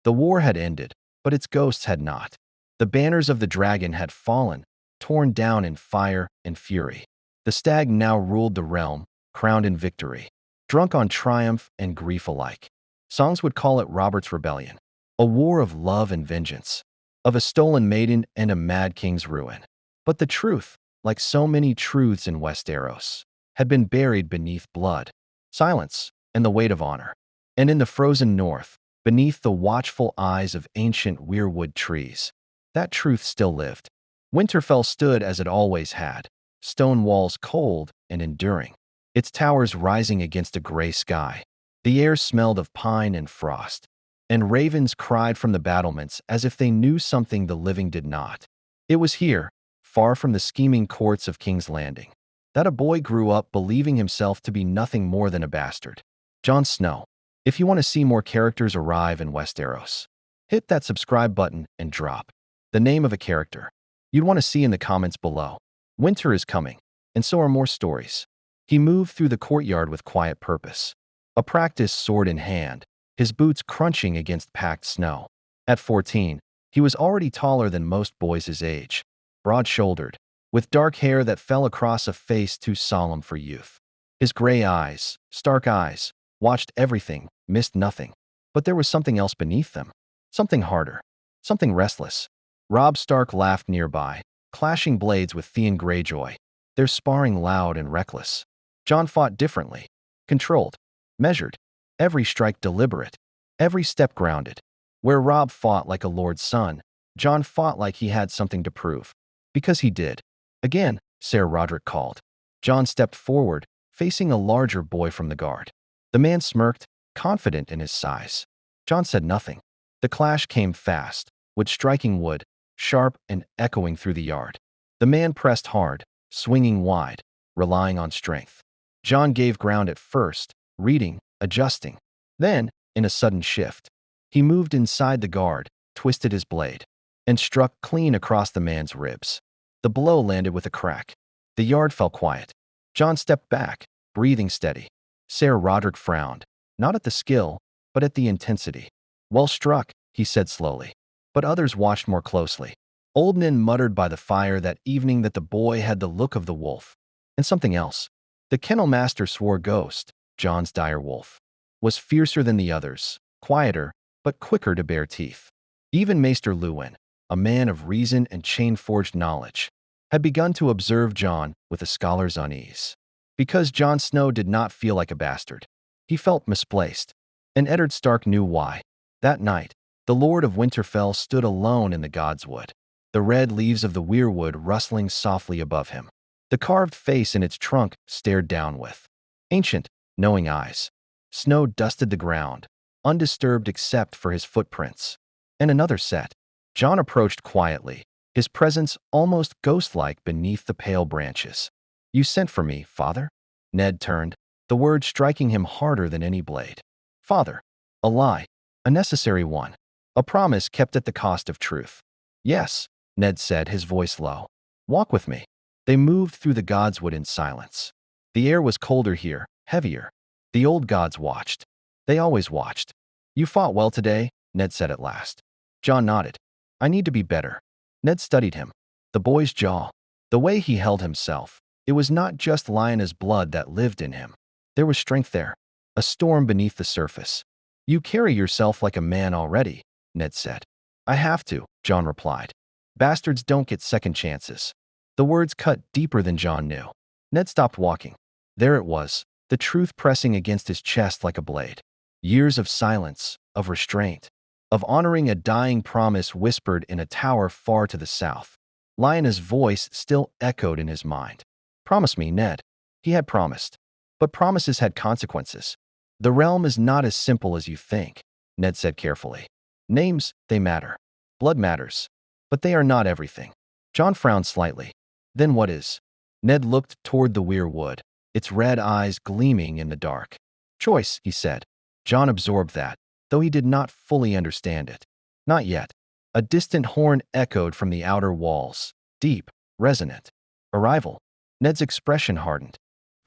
The war had ended, but its ghosts had not. The banners of the dragon had fallen, torn down in fire and fury. The stag now ruled the realm, crowned in victory, drunk on triumph and grief alike. Songs would call it Robert's Rebellion, a war of love and vengeance, of a stolen maiden and a mad king's ruin. But the truth, like so many truths in Westeros, had been buried beneath blood, silence, and the weight of honor. And in the frozen north, beneath the watchful eyes of ancient weirwood trees, that truth still lived. Winterfell stood as it always had, stone walls cold and enduring, its towers rising against a gray sky. The air smelled of pine and frost, and ravens cried from the battlements as if they knew something the living did not. It was here, far from the scheming courts of King's Landing, that a boy grew up believing himself to be nothing more than a bastard. Jon Snow. If you want to see more characters arrive in Westeros, hit that subscribe button and drop the name of a character you'd want to see in the comments below. Winter is coming, and so are more stories. He moved through the courtyard with quiet purpose, a practiced sword in hand, his boots crunching against packed snow. At 14, he was already taller than most boys his age, broad-shouldered, with dark hair that fell across a face too solemn for youth. His gray eyes, stark eyes, watched everything, missed nothing. But there was something else beneath them, something harder, something restless. Robb Stark laughed nearby, clashing blades with Theon Greyjoy, their sparring loud and reckless. Jon fought differently, controlled, measured, every strike deliberate, every step grounded. Where Robb fought like a lord's son, Jon fought like he had something to prove. Because he did. Again, Ser Roderick called. Jon stepped forward, facing a larger boy from the guard. The man smirked, confident in his size. Jon said nothing. The clash came fast, wood striking wood, sharp and echoing through the yard. The man pressed hard, swinging wide, relying on strength. Jon gave ground at first, reading, adjusting. Then, in a sudden shift, he moved inside the guard, twisted his blade, and struck clean across the man's ribs. The blow landed with a crack. The yard fell quiet. Jon stepped back, breathing steady. Ser Roderick frowned, not at the skill, but at the intensity. Well struck, he said slowly. But others watched more closely. Old Nin muttered by the fire that evening that the boy had the look of the wolf. And something else. The kennel master swore Ghost, Jon's dire wolf, was fiercer than the others, quieter, but quicker to bare teeth. Even Maester Luwin, a man of reason and chain-forged knowledge, had begun to observe Jon with a scholar's unease. Because Jon Snow did not feel like a bastard. He felt misplaced. And Eddard Stark knew why. That night, the Lord of Winterfell stood alone in the Godswood, the red leaves of the weirwood rustling softly above him. The carved face in its trunk stared down with ancient, knowing eyes. Snow dusted the ground, undisturbed except for his footprints. And another set. Jon approached quietly, his presence almost ghost-like beneath the pale branches. "You sent for me, father?" Ned turned, the word striking him harder than any blade. Father. A lie. A necessary one. A promise kept at the cost of truth. "Yes," Ned said, his voice low. "Walk with me." They moved through the Godswood in silence. The air was colder here, heavier. The old gods watched. They always watched. "You fought well today," Ned said at last. Jon nodded. "I need to be better." Ned studied him. The boy's jaw. The way he held himself. It was not just Lyanna's blood that lived in him. There was strength there. A storm beneath the surface. "You carry yourself like a man already," Ned said. "I have to," Jon replied. "Bastards don't get second chances." The words cut deeper than Jon knew. Ned stopped walking. There it was, the truth pressing against his chest like a blade. Years of silence, of restraint, of honoring a dying promise whispered in a tower far to the south. Lyanna's voice still echoed in his mind. "Promise me, Ned." He had promised. But promises had consequences. "The realm is not as simple as you think," Ned said carefully. "Names, they matter. Blood matters. But they are not everything." Jon frowned slightly. "Then what is?" Ned looked toward the weirwood, its red eyes gleaming in the dark. "Choice," he said. Jon absorbed that, though he did not fully understand it. Not yet. A distant horn echoed from the outer walls, deep, resonant. Arrival. Ned's expression hardened.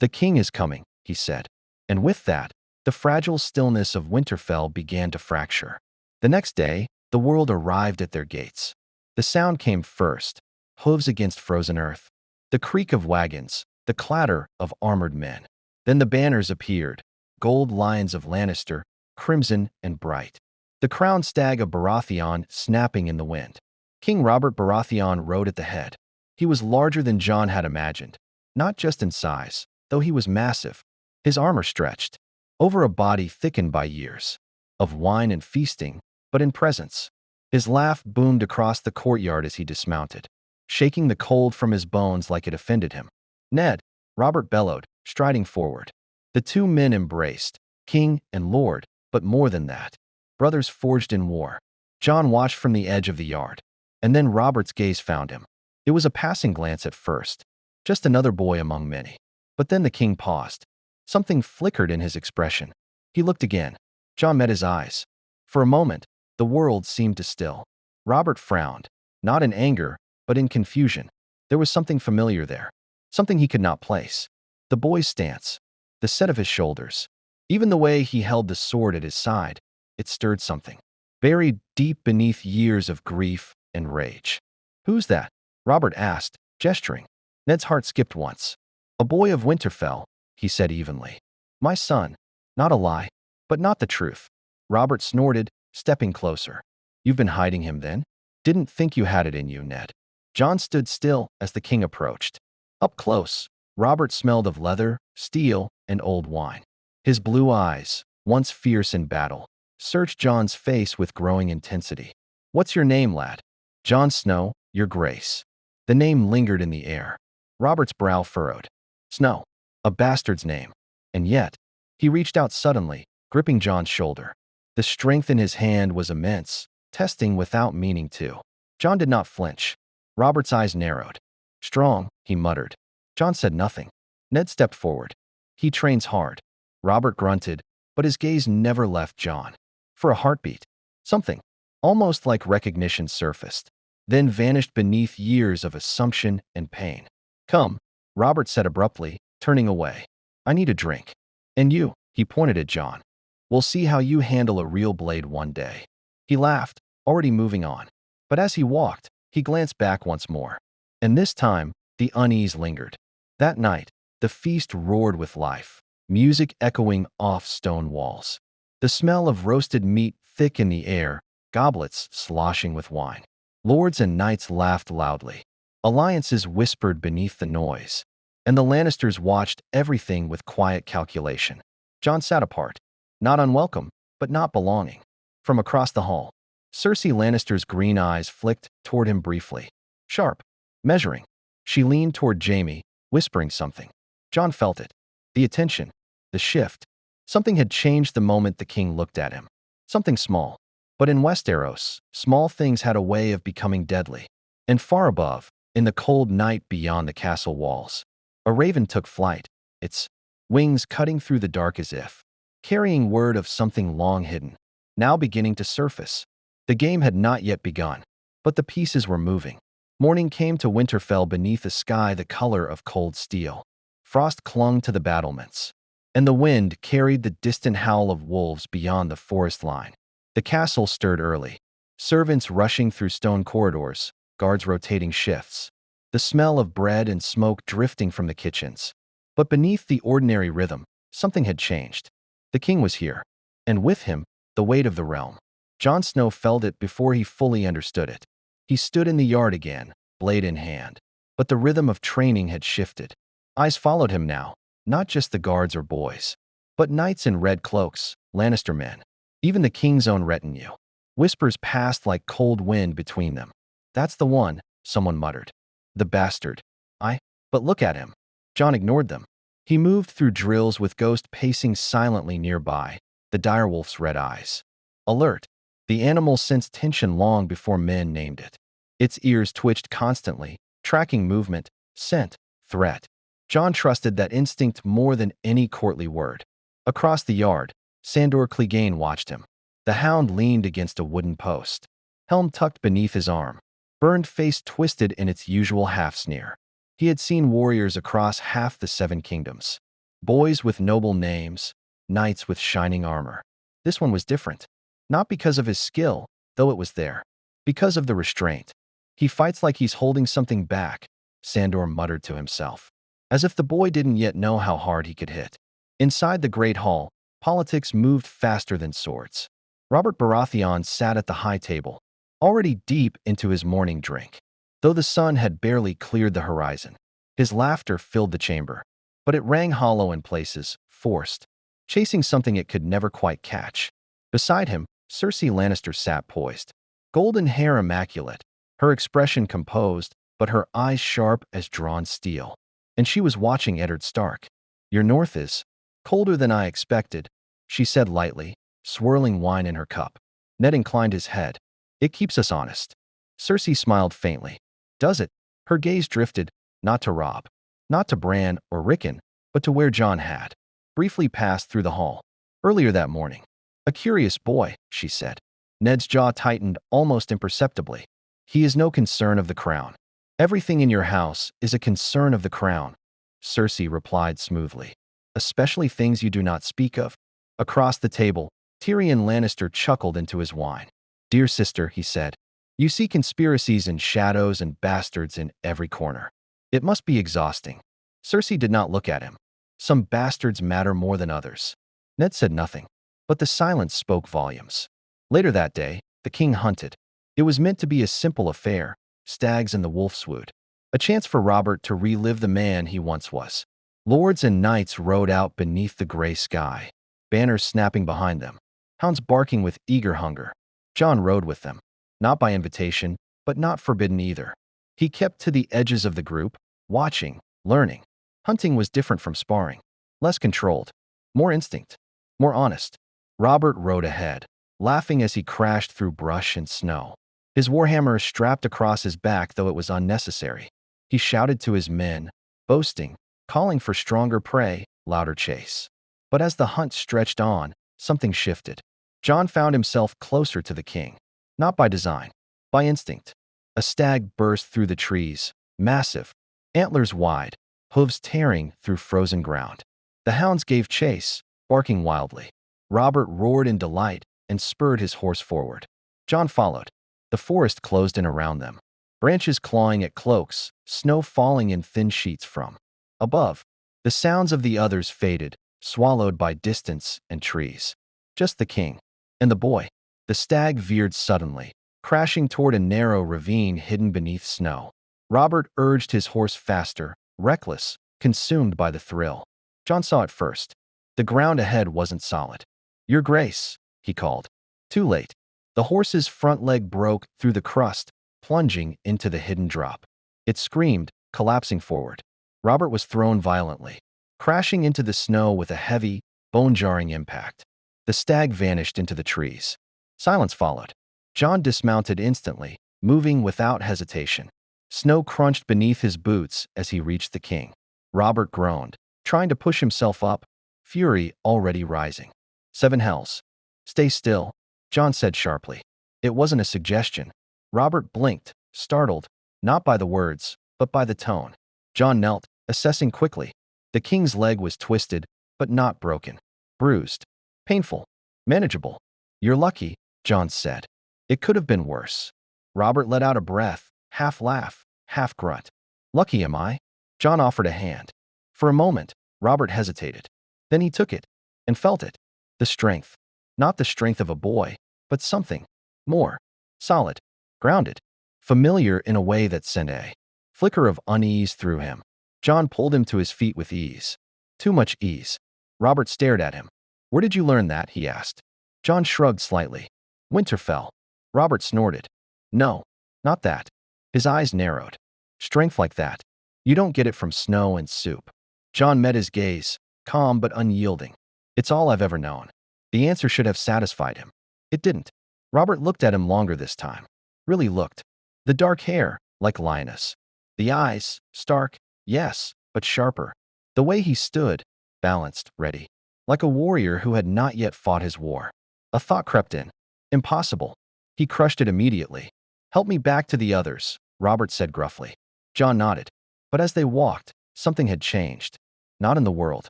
"The king is coming," he said. And with that, the fragile stillness of Winterfell began to fracture. The next day, the world arrived at their gates. The sound came first, hooves against frozen earth, the creak of wagons, the clatter of armored men. Then the banners appeared, gold lions of Lannister, crimson and bright. The crowned stag of Baratheon snapping in the wind. King Robert Baratheon rode at the head. He was larger than Jon had imagined, not just in size, though he was massive. His armor stretched over a body thickened by years of wine and feasting, but in presence. His laugh boomed across the courtyard as he dismounted, shaking the cold from his bones like it offended him. "Ned," Robert bellowed, striding forward. The two men embraced, king and lord, but more than that, brothers forged in war. Jon watched from the edge of the yard, and then Robert's gaze found him. It was a passing glance at first, just another boy among many. But then the king paused. Something flickered in his expression. He looked again. Jon met his eyes. For a moment, the world seemed to still. Robert frowned, not in anger, but in confusion. There was something familiar there, something he could not place. The boy's stance, the set of his shoulders, even the way he held the sword at his side, it stirred something, buried deep beneath years of grief and rage. "Who's that?" Robert asked, gesturing. Ned's heart skipped once. "A boy of Winterfell," he said evenly. "My son. Not a lie, but not the truth." Robert snorted, stepping closer. "You've been hiding him then? Didn't think you had it in you, Ned." Jon stood still as the king approached. Up close, Robert smelled of leather, steel, and old wine. His blue eyes, once fierce in battle, searched Jon's face with growing intensity. "What's your name, lad?" "Jon Snow, your grace." The name lingered in the air. Robert's brow furrowed. Snow, a bastard's name. And yet, he reached out suddenly, gripping Jon's shoulder. The strength in his hand was immense, testing without meaning to. Jon did not flinch. Robert's eyes narrowed. "Strong," he muttered. Jon said nothing. Ned stepped forward. "He trains hard." Robert grunted, but his gaze never left Jon. For a heartbeat, something, almost like recognition, surfaced, then vanished beneath years of assumption and pain. "Come," Robert said abruptly, turning away. "I need a drink. And you," he pointed at Jon. "We'll see how you handle a real blade one day." He laughed, already moving on. But as he walked, he glanced back once more. And this time, the unease lingered. That night, the feast roared with life, music echoing off stone walls. The smell of roasted meat thick in the air, goblets sloshing with wine. Lords and knights laughed loudly. Alliances whispered beneath the noise. And the Lannisters watched everything with quiet calculation. Jon sat apart, not unwelcome, but not belonging. From across the hall, Cersei Lannister's green eyes flicked toward him briefly. Sharp, measuring. She leaned toward Jaime, whispering something. Jon felt it. The attention, the shift. Something had changed the moment the king looked at him. Something small. But in Westeros, small things had a way of becoming deadly. And far above, in the cold night beyond the castle walls, a raven took flight, its wings cutting through the dark as if carrying word of something long hidden, now beginning to surface. The game had not yet begun, but the pieces were moving. Morning came to Winterfell beneath a sky the color of cold steel. Frost clung to the battlements, and the wind carried the distant howl of wolves beyond the forest line. The castle stirred early, servants rushing through stone corridors, guards rotating shifts, the smell of bread and smoke drifting from the kitchens. But beneath the ordinary rhythm, something had changed. The king was here, and with him, the weight of the realm. Jon Snow felt it before he fully understood it. He stood in the yard again, blade in hand. But the rhythm of training had shifted. Eyes followed him now, not just the guards or boys, but knights in red cloaks, Lannister men, even the king's own retinue. Whispers passed like cold wind between them. "That's the one," someone muttered. "The bastard." But look at him." Jon ignored them. He moved through drills with Ghost pacing silently nearby, the direwolf's red eyes. Alert. The animal sensed tension long before men named it. Its ears twitched constantly, tracking movement, scent, threat. Jon trusted that instinct more than any courtly word. Across the yard, Sandor Clegane watched him. The hound leaned against a wooden post, helm tucked beneath his arm, burned face twisted in its usual half-sneer. He had seen warriors across half the Seven Kingdoms. Boys with noble names, knights with shining armor. This one was different. Not because of his skill, though it was there. Because of the restraint. He fights like he's holding something back, Sandor muttered to himself. As if the boy didn't yet know how hard he could hit. Inside the great hall, politics moved faster than swords. Robert Baratheon sat at the high table, already deep into his morning drink. Though the sun had barely cleared the horizon, his laughter filled the chamber. But it rang hollow in places, forced, chasing something it could never quite catch. Beside him, Cersei Lannister sat poised, golden hair immaculate, her expression composed, but her eyes sharp as drawn steel. And she was watching Eddard Stark. "Your north is colder than I expected," she said lightly, swirling wine in her cup. Ned inclined his head. "It keeps us honest." Cersei smiled faintly. "Does it?" Her gaze drifted, not to Robb, not to Bran or Rickon, but to where Jon had briefly passed through the hall earlier that morning. "A curious boy," she said. Ned's jaw tightened almost imperceptibly. "He is no concern of the crown." "Everything in your house is a concern of the crown," Cersei replied smoothly. "Especially things you do not speak of." Across the table, Tyrion Lannister chuckled into his wine. "Dear sister," he said, "you see conspiracies and shadows and bastards in every corner. It must be exhausting." Cersei did not look at him. "Some bastards matter more than others." Ned said nothing, but the silence spoke volumes. Later that day, the king hunted. It was meant to be a simple affair, stags and the wolfswood. A chance for Robert to relive the man he once was. Lords and knights rode out beneath the gray sky, banners snapping behind them, hounds barking with eager hunger. Jon rode with them, not by invitation, but not forbidden either. He kept to the edges of the group, watching, learning. Hunting was different from sparring. Less controlled, more instinct, more honest. Robert rode ahead, laughing as he crashed through brush and snow. His warhammer strapped across his back, though it was unnecessary. He shouted to his men, boasting, calling for stronger prey, louder chase. But as the hunt stretched on, something shifted. Jon found himself closer to the king. Not by design, by instinct. A stag burst through the trees, massive, antlers wide, hooves tearing through frozen ground. The hounds gave chase, barking wildly. Robert roared in delight and spurred his horse forward. Jon followed. The forest closed in around them, branches clawing at cloaks, snow falling in thin sheets from above. The sounds of the others faded, swallowed by distance and trees. Just the king and the boy. The stag veered suddenly, crashing toward a narrow ravine hidden beneath snow. Robert urged his horse faster, reckless, consumed by the thrill. Jon saw it first. The ground ahead wasn't solid. "Your Grace," he called. Too late. The horse's front leg broke through the crust, plunging into the hidden drop. It screamed, collapsing forward. Robert was thrown violently, crashing into the snow with a heavy, bone-jarring impact. The stag vanished into the trees. Silence followed. Jon dismounted instantly, moving without hesitation. Snow crunched beneath his boots as he reached the king. Robert groaned, trying to push himself up, fury already rising. "Seven hells. Stay still," Jon said sharply. It wasn't a suggestion. Robert blinked, startled, not by the words, but by the tone. Jon knelt, assessing quickly. The king's leg was twisted, but not broken. Bruised. Painful. Manageable. "You're lucky," Jon said. "It could have been worse." Robert let out a breath, half laugh, half grunt. "Lucky am I?" Jon offered a hand. For a moment, Robert hesitated. Then he took it, and felt it. The strength. Not the strength of a boy, but something more. Solid. Grounded. Familiar in a way that sent a flicker of unease through him. Jon pulled him to his feet with ease. Too much ease. Robert stared at him. "Where did you learn that?" he asked. Jon shrugged slightly. "Winterfell." Robert snorted. "No, not that." His eyes narrowed. "Strength like that. You don't get it from snow and soup." Jon met his gaze, calm but unyielding. "It's all I've ever known." The answer should have satisfied him. It didn't. Robert looked at him longer this time. Really looked. The dark hair, like Lyanna's. The eyes, stark, yes, but sharper. The way he stood, balanced, ready. Like a warrior who had not yet fought his war. A thought crept in. Impossible. He crushed it immediately. "Help me back to the others," Robert said gruffly. Jon nodded. But as they walked, something had changed. Not in the world,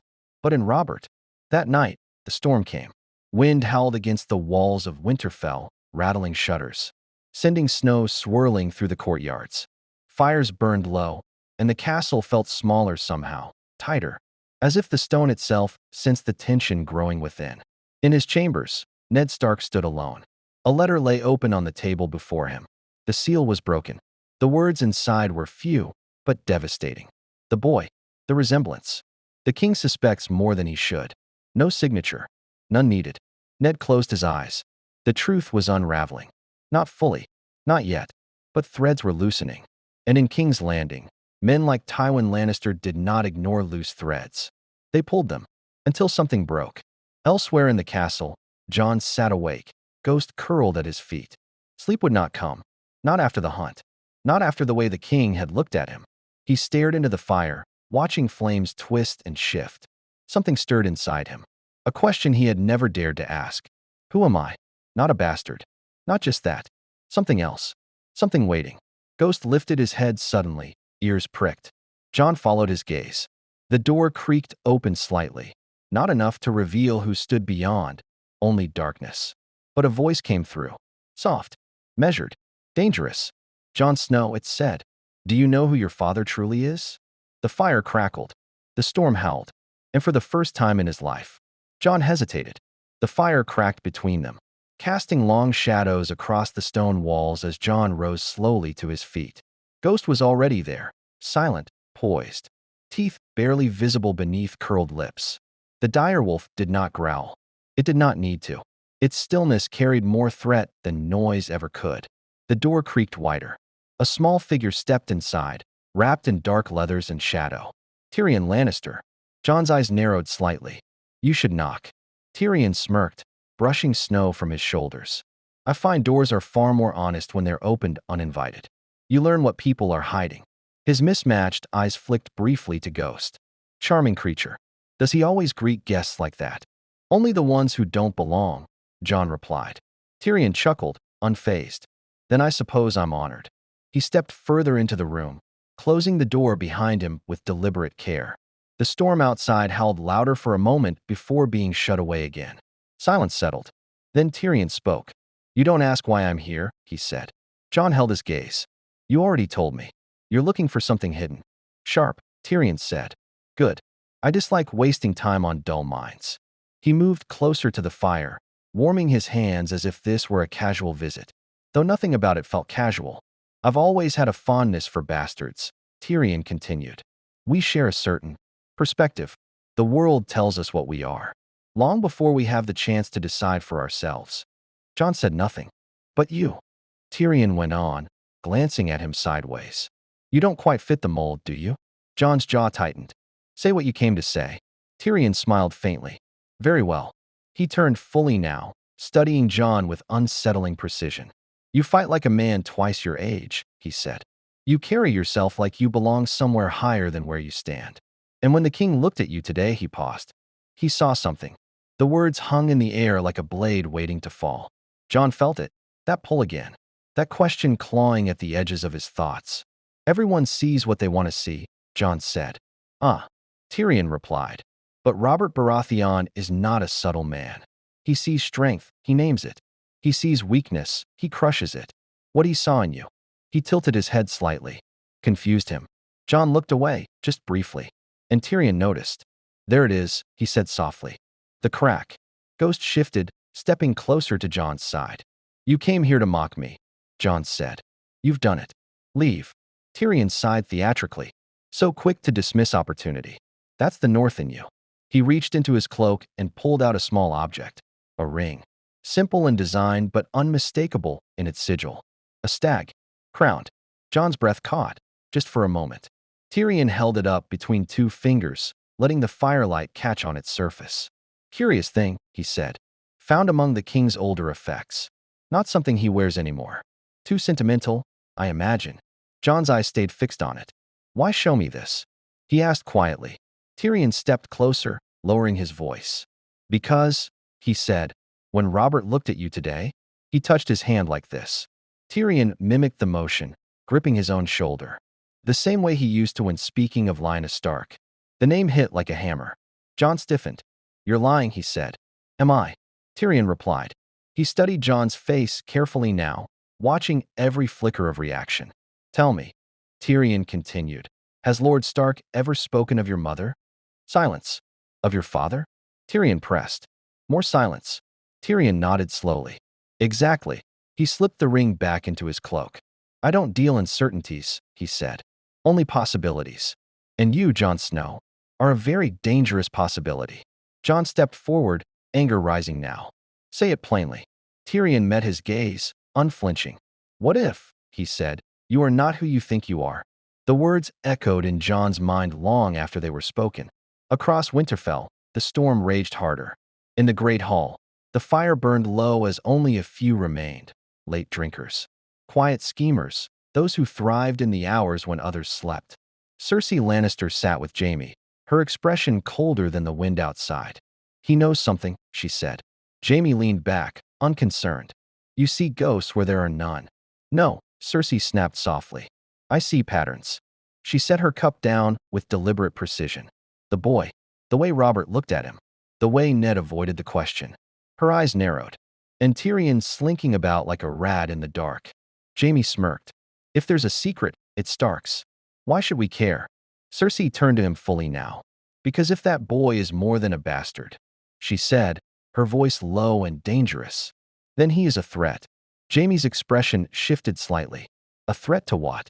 but in Robert. That night, the storm came. Wind howled against the walls of Winterfell, rattling shutters, sending snow swirling through the courtyards. Fires burned low, and the castle felt smaller somehow, tighter, as if the stone itself sensed the tension growing within. In his chambers, Ned Stark stood alone. A letter lay open on the table before him. The seal was broken. The words inside were few, but devastating. The boy, the resemblance. The king suspects more than he should. No signature. None needed. Ned closed his eyes. The truth was unraveling. Not fully. Not yet. But threads were loosening. And in King's Landing, men like Tywin Lannister did not ignore loose threads. They pulled them, until something broke. Elsewhere in the castle, Jon sat awake, ghost curled at his feet. Sleep would not come. Not after the hunt. Not after the way the king had looked at him. He stared into the fire, watching flames twist and shift. Something stirred inside him. A question he had never dared to ask. Who am I? Not a bastard. Not just that. Something else. Something waiting. Ghost lifted his head suddenly, ears pricked. Jon followed his gaze. The door creaked open slightly. Not enough to reveal who stood beyond, only darkness. But a voice came through. Soft. Measured. Dangerous. Jon Snow, it said. Do you know who your father truly is? The fire crackled. The storm howled. And for the first time in his life, Jon hesitated. The fire cracked between them, casting long shadows across the stone walls as Jon rose slowly to his feet. Ghost was already there, silent, poised, teeth barely visible beneath curled lips. The direwolf did not growl. It did not need to. Its stillness carried more threat than noise ever could. The door creaked wider. A small figure stepped inside, wrapped in dark leathers and shadow. Tyrion Lannister. Jon's eyes narrowed slightly. You should knock. Tyrion smirked, brushing snow from his shoulders. I find doors are far more honest when they're opened uninvited. You learn what people are hiding. His mismatched eyes flicked briefly to Ghost. Charming creature. Does he always greet guests like that? Only the ones who don't belong, Jon replied. Tyrion chuckled, unfazed. Then I suppose I'm honored. He stepped further into the room, closing the door behind him with deliberate care. The storm outside howled louder for a moment before being shut away again. Silence settled. Then Tyrion spoke. You don't ask why I'm here, he said. Jon held his gaze. You already told me. You're looking for something hidden. Sharp, Tyrion said. Good. I dislike wasting time on dull minds. He moved closer to the fire, warming his hands as if this were a casual visit. Though nothing about it felt casual. I've always had a fondness for bastards, Tyrion continued. We share a certain perspective. The world tells us what we are, long before we have the chance to decide for ourselves. Jon said nothing. But you, Tyrion went on, glancing at him sideways. You don't quite fit the mold, do you? Jon's jaw tightened. Say what you came to say. Tyrion smiled faintly. Very well. He turned fully now, studying Jon with unsettling precision. You fight like a man twice your age, he said. You carry yourself like you belong somewhere higher than where you stand. And when the king looked at you today, he paused. He saw something. The words hung in the air like a blade waiting to fall. Jon felt it. That pull again. That question clawing at the edges of his thoughts. Everyone sees what they want to see, Jon said. Tyrion replied. But Robert Baratheon is not a subtle man. He sees strength, he names it. He sees weakness, he crushes it. What he saw in you. He tilted his head slightly. Confused him. Jon looked away, just briefly. And Tyrion noticed. There it is, he said softly. The crack. Ghost shifted, stepping closer to Jon's side. You came here to mock me, Jon said. You've done it. Leave. Tyrion sighed theatrically. So quick to dismiss opportunity. That's the North in you. He reached into his cloak and pulled out a small object. A ring. Simple in design but unmistakable in its sigil. A stag. Crowned. Jon's breath caught, just for a moment. Tyrion held it up between two fingers, letting the firelight catch on its surface. Curious thing, he said. Found among the king's older effects. Not something he wears anymore. Too sentimental, I imagine. Jon's eyes stayed fixed on it. Why show me this? He asked quietly. Tyrion stepped closer, lowering his voice. Because, he said, when Robert looked at you today, he touched his hand like this. Tyrion mimicked the motion, gripping his own shoulder. The same way he used to when speaking of Lyanna Stark. The name hit like a hammer. Jon stiffened. You're lying, he said. Am I? Tyrion replied. He studied Jon's face carefully now, watching every flicker of reaction. Tell me, Tyrion continued, has Lord Stark ever spoken of your mother? Silence. Of your father? Tyrion pressed. More silence. Tyrion nodded slowly. Exactly. He slipped the ring back into his cloak. I don't deal in certainties, he said. Only possibilities. And you, Jon Snow, are a very dangerous possibility. Jon stepped forward, anger rising now. Say it plainly. Tyrion met his gaze, unflinching. What if, he said, you are not who you think you are? The words echoed in Jon's mind long after they were spoken. Across Winterfell, the storm raged harder. In the Great Hall, the fire burned low as only a few remained. Late drinkers. Quiet schemers, those who thrived in the hours when others slept. Cersei Lannister sat with Jaime, her expression colder than the wind outside. He knows something, she said. Jaime leaned back, unconcerned. You see ghosts where there are none. No, Cersei snapped softly. I see patterns. She set her cup down with deliberate precision. The boy, the way Robert looked at him, the way Ned avoided the question. Her eyes narrowed, and Tyrion slinking about like a rat in the dark. Jaime smirked. If there's a secret, it's Stark's. Why should we care? Cersei turned to him fully now. Because if that boy is more than a bastard, she said, her voice low and dangerous, then he is a threat. Jaime's expression shifted slightly. A threat to what?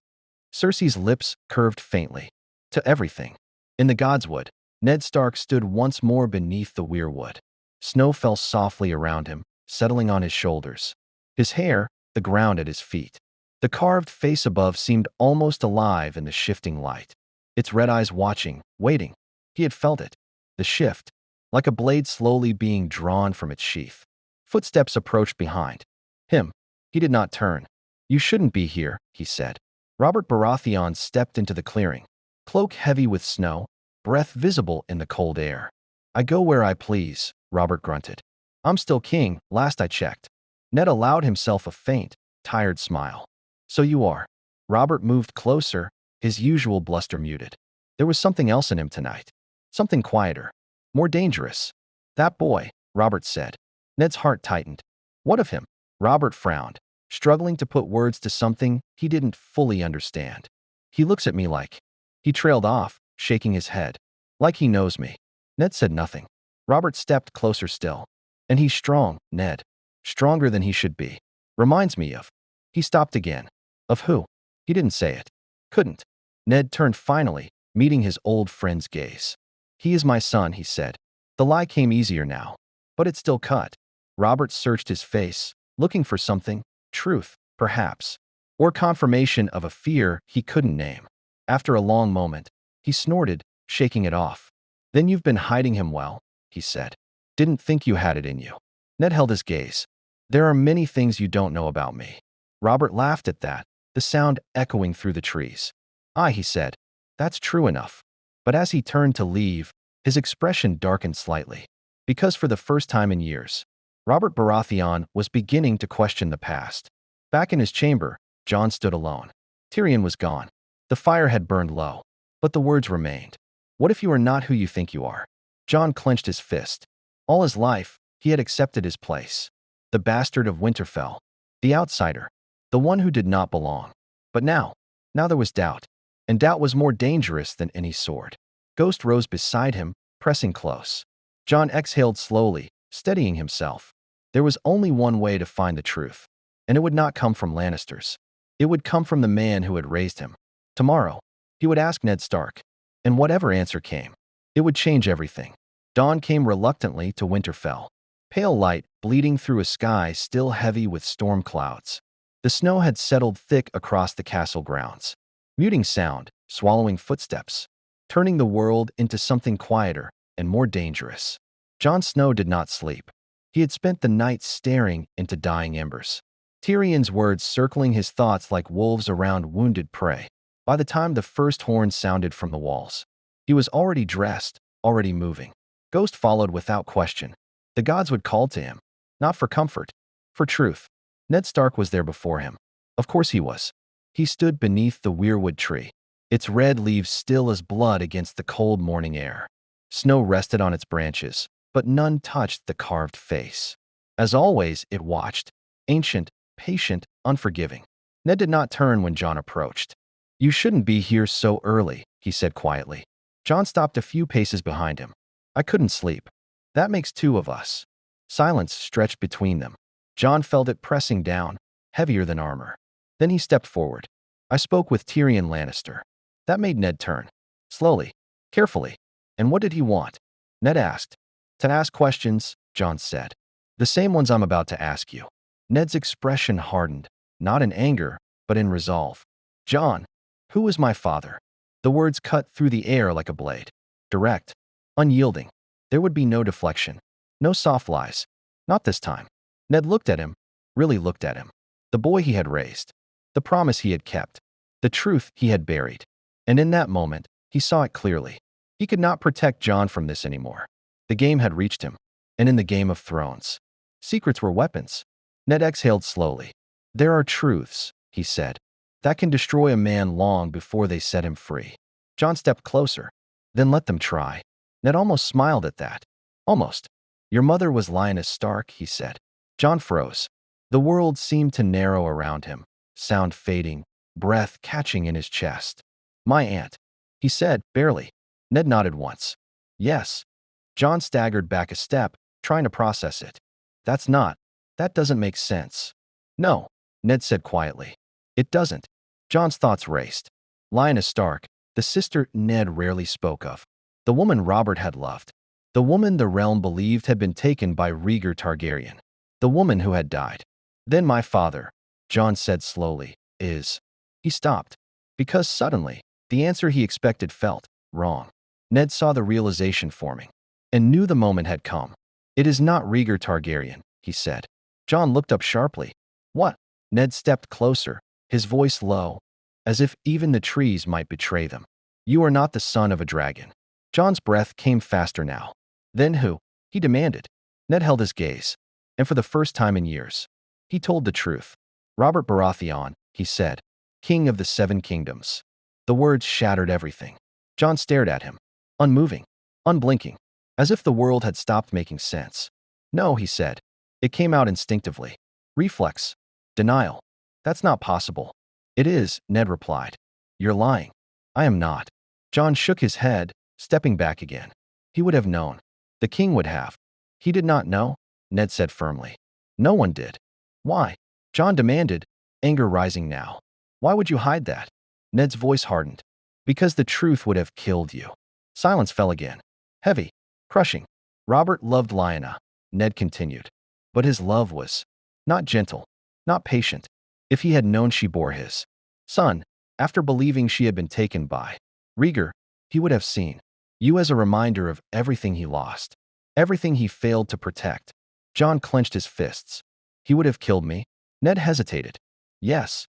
Cersei's lips curved faintly. To everything. In the Godswood, Ned Stark stood once more beneath the weirwood. Snow fell softly around him, settling on his shoulders. His hair, the ground at his feet. The carved face above seemed almost alive in the shifting light. Its red eyes watching, waiting. He had felt it. The shift, like a blade slowly being drawn from its sheath. Footsteps approached behind him. He did not turn. You shouldn't be here, he said. Robert Baratheon stepped into the clearing, cloak heavy with snow, breath visible in the cold air. I go where I please, Robert grunted. I'm still king, last I checked. Ned allowed himself a faint, tired smile. So you are. Robert moved closer, his usual bluster muted. There was something else in him tonight. Something quieter. More dangerous. That boy, Robert said. Ned's heart tightened. What of him? Robert frowned, struggling to put words to something he didn't fully understand. He looks at me like. He trailed off, shaking his head. Like he knows me. Ned said nothing. Robert stepped closer still. And he's strong, Ned. Stronger than he should be. Reminds me of. He stopped again. Of who? He didn't say it. Couldn't. Ned turned finally, meeting his old friend's gaze. He is my son, he said. The lie came easier now. But it still cut. Robert searched his face, looking for something. Truth, perhaps. Or confirmation of a fear he couldn't name. After a long moment, he snorted, shaking it off. Then you've been hiding him well, he said. Didn't think you had it in you. Ned held his gaze. There are many things you don't know about me. Robert laughed at that, the sound echoing through the trees. Ah, he said. That's true enough. But as he turned to leave, his expression darkened slightly. Because for the first time in years, Robert Baratheon was beginning to question the past. Back in his chamber, Jon stood alone. Tyrion was gone. The fire had burned low. But the words remained. What if you are not who you think you are? Jon clenched his fist. All his life, he had accepted his place. The bastard of Winterfell. The outsider. The one who did not belong. But now there was doubt. And doubt was more dangerous than any sword. Ghost rose beside him, pressing close. Jon exhaled slowly, steadying himself. There was only one way to find the truth. And it would not come from Lannisters. It would come from the man who had raised him. Tomorrow, he would ask Ned Stark. And whatever answer came, it would change everything. Dawn came reluctantly to Winterfell. Pale light bleeding through a sky still heavy with storm clouds. The snow had settled thick across the castle grounds. Muting sound, swallowing footsteps, turning the world into something quieter and more dangerous. Jon Snow did not sleep. He had spent the night staring into dying embers. Tyrion's words circling his thoughts like wolves around wounded prey. By the time the first horn sounded from the walls, he was already dressed, already moving. Ghost followed without question. The gods would call to him, not for comfort, for truth. Ned Stark was there before him. Of course he was. He stood beneath the weirwood tree, its red leaves still as blood against the cold morning air. Snow rested on its branches, but none touched the carved face. As always, it watched, ancient, patient, unforgiving. Ned did not turn when John approached. "You shouldn't be here so early," he said quietly. John stopped a few paces behind him. "I couldn't sleep. That makes two of us." Silence stretched between them. John felt it pressing down, heavier than armor. Then he stepped forward. "I spoke with Tyrion Lannister." That made Ned turn. Slowly, carefully. "And what did he want?" Ned asked. "To ask questions," John said. "The same ones I'm about to ask you." Ned's expression hardened, not in anger, but in resolve. "John, who is my father?" The words cut through the air like a blade. Direct, unyielding. There would be no deflection. No soft lies. Not this time. Ned looked at him, really looked at him. The boy he had raised. The promise he had kept. The truth he had buried. And in that moment, he saw it clearly. He could not protect John from this anymore. The game had reached him. And in the Game of Thrones, secrets were weapons. Ned exhaled slowly. "There are truths," he said, "that can destroy a man long before they set him free." John stepped closer. "Then let them try." Ned almost smiled at that. Almost. "Your mother was Lyanna Stark," he said. John froze. The world seemed to narrow around him, sound fading, breath catching in his chest. "My aunt," he said, barely. Ned nodded once. "Yes." John staggered back a step, trying to process it. That doesn't make sense." "No," Ned said quietly. "It doesn't." John's thoughts raced. Lyanna Stark, the sister Ned rarely spoke of. The woman Robert had loved. The woman the realm believed had been taken by Rhaegar Targaryen. The woman who had died. "Then my father," John said slowly, "is—" He stopped. Because suddenly, the answer he expected felt wrong. Ned saw the realization forming and knew the moment had come. "It is not Rhaegar Targaryen," he said. John looked up sharply. "What?" Ned stepped closer, his voice low, as if even the trees might betray them. "You are not the son of a dragon." John's breath came faster now. "Then who?" he demanded. Ned held his gaze, and for the first time in years, he told the truth. "Robert Baratheon," he said, "King of the Seven Kingdoms." The words shattered everything. John stared at him, unmoving, unblinking, as if the world had stopped making sense. "No," he said. It came out instinctively. Reflex. Denial. "That's not possible." "It is," Ned replied. "You're lying." "I am not." John shook his head, stepping back again. He would have known. The king would have. "He did not know," Ned said firmly. "No one did." "Why?" John demanded, anger rising now. "Why would you hide that?" Ned's voice hardened. "Because the truth would have killed you." Silence fell again. Heavy. Crushing. "Robert loved Lyanna," Ned continued. "But his love was not gentle, not patient. If he had known she bore his son, after believing she had been taken by Rhaegar, he would have seen you as a reminder of everything he lost, everything he failed to protect." John clenched his fists. "He would have killed me?" Ned hesitated. "Yes."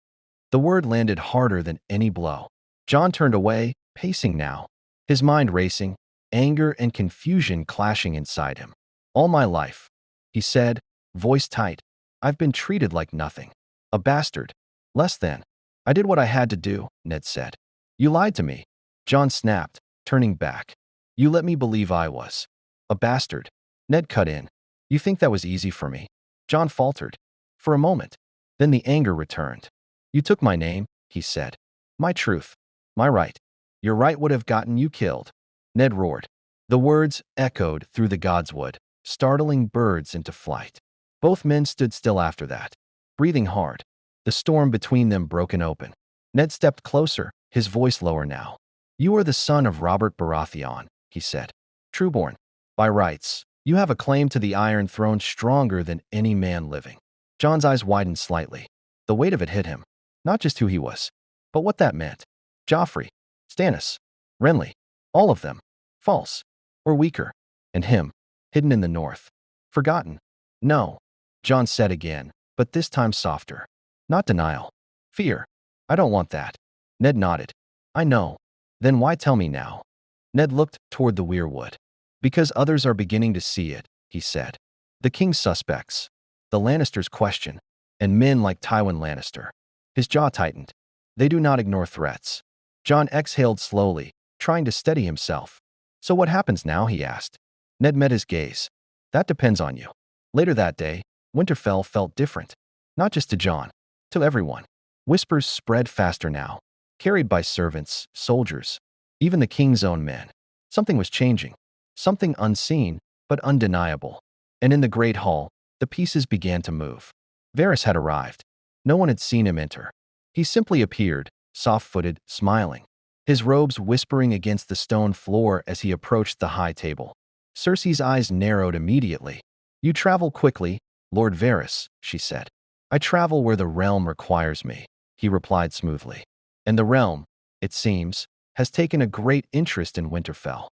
The word landed harder than any blow. John turned away, pacing now, his mind racing, anger and confusion clashing inside him. "All my life," he said, voice tight, "I've been treated like nothing. A bastard. Less than." "I did what I had to do," Ned said. "You lied to me." John snapped, turning back. "You let me believe I was a bastard." Ned cut in. "You think that was easy for me?" John faltered. For a moment. Then the anger returned. "You took my name," he said. "My truth. My right. Your right would have gotten you killed." Ned roared. The words echoed through the godswood, startling birds into flight. Both men stood still after that, breathing hard, the storm between them broken open. Ned stepped closer, his voice lower now. "You are the son of Robert Baratheon," he said. "Trueborn. By rights. You have a claim to the Iron Throne stronger than any man living." John's eyes widened slightly. The weight of it hit him. Not just who he was, but what that meant. Joffrey, Stannis, Renly, all of them. False. Or weaker. And him, hidden in the north. Forgotten. "No," John said again, but this time softer. Not denial. Fear. "I don't want that." Ned nodded. "I know. Then why tell me now?" Ned looked toward the weirwood. "Because others are beginning to see it," he said. "The king's suspects. The Lannisters question. And men like Tywin Lannister." His jaw tightened. "They do not ignore threats." John exhaled slowly, trying to steady himself. "So what happens now?" he asked. Ned met his gaze. "That depends on you." Later that day, Winterfell felt different. Not just to Jon, to everyone. Whispers spread faster now, carried by servants, soldiers, even the king's own men. Something was changing. Something unseen, but undeniable. And in the great hall, the pieces began to move. Varys had arrived. No one had seen him enter. He simply appeared, soft-footed, smiling, his robes whispering against the stone floor as he approached the high table. Cersei's eyes narrowed immediately. "You travel quickly, Lord Varys," she said. "I travel where the realm requires me," he replied smoothly. "And the realm, it seems, has taken a great interest in Winterfell."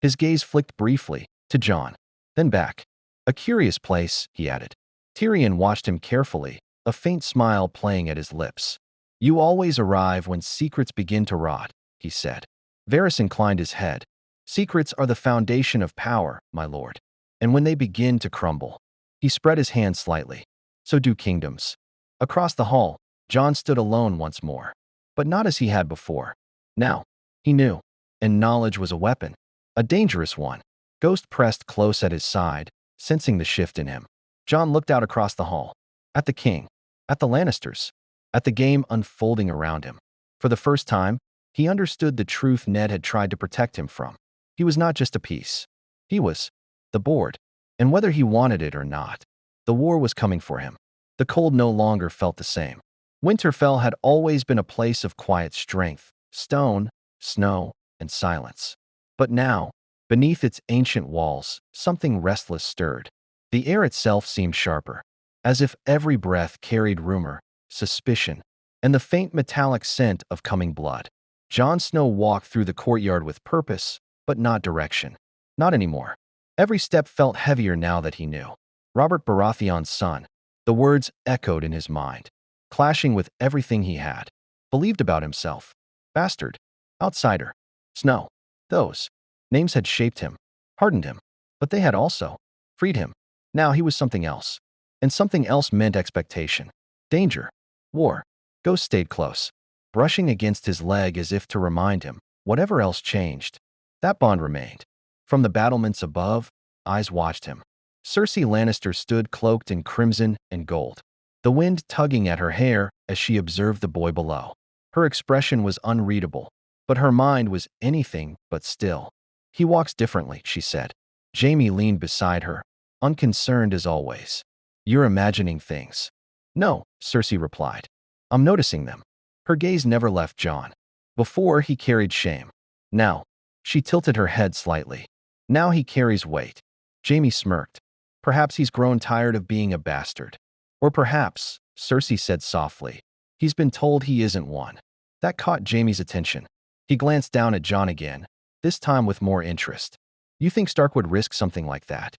His gaze flicked briefly to Jon, then back. "A curious place," he added. Tyrion watched him carefully, a faint smile playing at his lips. "You always arrive when secrets begin to rot," he said. Varys inclined his head. "Secrets are the foundation of power, my lord. And when they begin to crumble—" He spread his hand slightly. "So do kingdoms." Across the hall, Jon stood alone once more. But not as he had before. Now, he knew. And knowledge was a weapon. A dangerous one. Ghost pressed close at his side, sensing the shift in him. Jon looked out across the hall. At the king. At the Lannisters. At the game unfolding around him. For the first time, he understood the truth Ned had tried to protect him from. He was not just a piece. He was the board. And whether he wanted it or not, the war was coming for him. The cold no longer felt the same. Winterfell had always been a place of quiet strength, stone, snow, and silence. But now, beneath its ancient walls, something restless stirred. The air itself seemed sharper, as if every breath carried rumor, suspicion, and the faint metallic scent of coming blood. Jon Snow walked through the courtyard with purpose, but not direction. Not anymore. Every step felt heavier now that he knew. Robert Baratheon's son. The words echoed in his mind, clashing with everything he had believed about himself. Bastard. Outsider. Snow. Those names had shaped him, hardened him, but they had also freed him. Now he was something else. And something else meant expectation. Danger. War. Ghost stayed close, brushing against his leg as if to remind him, whatever else changed, that bond remained. From the battlements above, eyes watched him. Cersei Lannister stood cloaked in crimson and gold, the wind tugging at her hair as she observed the boy below. Her expression was unreadable, but her mind was anything but still. "He walks differently," she said. Jaime leaned beside her, unconcerned as always. "You're imagining things." "No," Cersei replied. "I'm noticing them." Her gaze never left Jon. Before, he carried shame. Now, she tilted her head slightly. Now he carries weight. Jaime smirked. "Perhaps he's grown tired of being a bastard." "Or perhaps," Cersei said softly, "he's been told he isn't one." That caught Jaime's attention. He glanced down at Jon again, this time with more interest. "You think Stark would risk something like that?"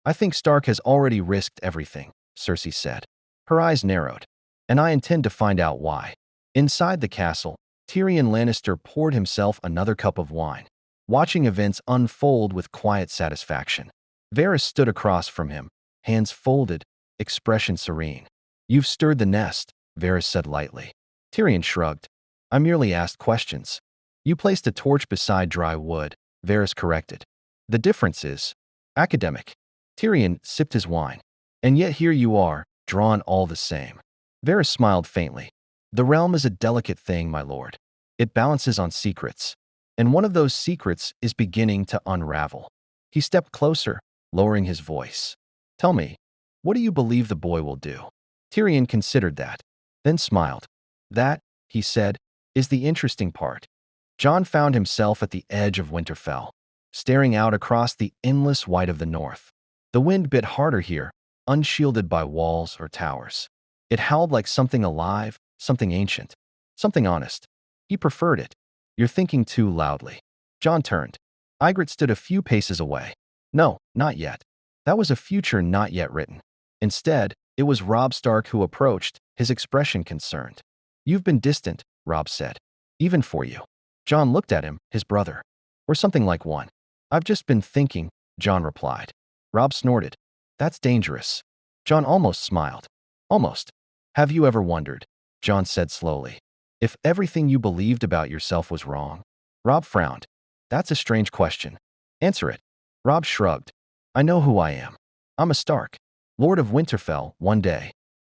"I think Stark has already risked everything," Cersei said. Her eyes narrowed. "And I intend to find out why." Inside the castle, Tyrion Lannister poured himself another cup of wine, watching events unfold with quiet satisfaction. Varys stood across from him, hands folded, expression serene. "You've stirred the nest," Varys said lightly. Tyrion shrugged. "I merely asked questions." "You placed a torch beside dry wood," Varys corrected. "The difference is academic." Tyrion sipped his wine. "And yet here you are, drawn all the same." Varys smiled faintly. "The realm is a delicate thing, my lord. It balances on secrets. And one of those secrets is beginning to unravel." He stepped closer, lowering his voice. "Tell me, what do you believe the boy will do?" Tyrion considered that, then smiled. "That," he said, "is the interesting part." Jon found himself at the edge of Winterfell, staring out across the endless white of the north. The wind bit harder here, unshielded by walls or towers. It howled like something alive, something ancient, something honest. He preferred it. "You're thinking too loudly." Jon turned. Ygritte stood a few paces away. "No, not yet." That was a future not yet written. Instead, it was Robb Stark who approached, his expression concerned. "You've been distant," Robb said. "Even for you." Jon looked at him, his brother. "Or something like one." "I've just been thinking," Jon replied. Robb snorted. "That's dangerous." Jon almost smiled. "Almost." "Have you ever wondered," Jon said slowly, "if everything you believed about yourself was wrong?" Robb frowned. "That's a strange question." "Answer it." Robb shrugged. "I know who I am. I'm a Stark." Lord of Winterfell, one day.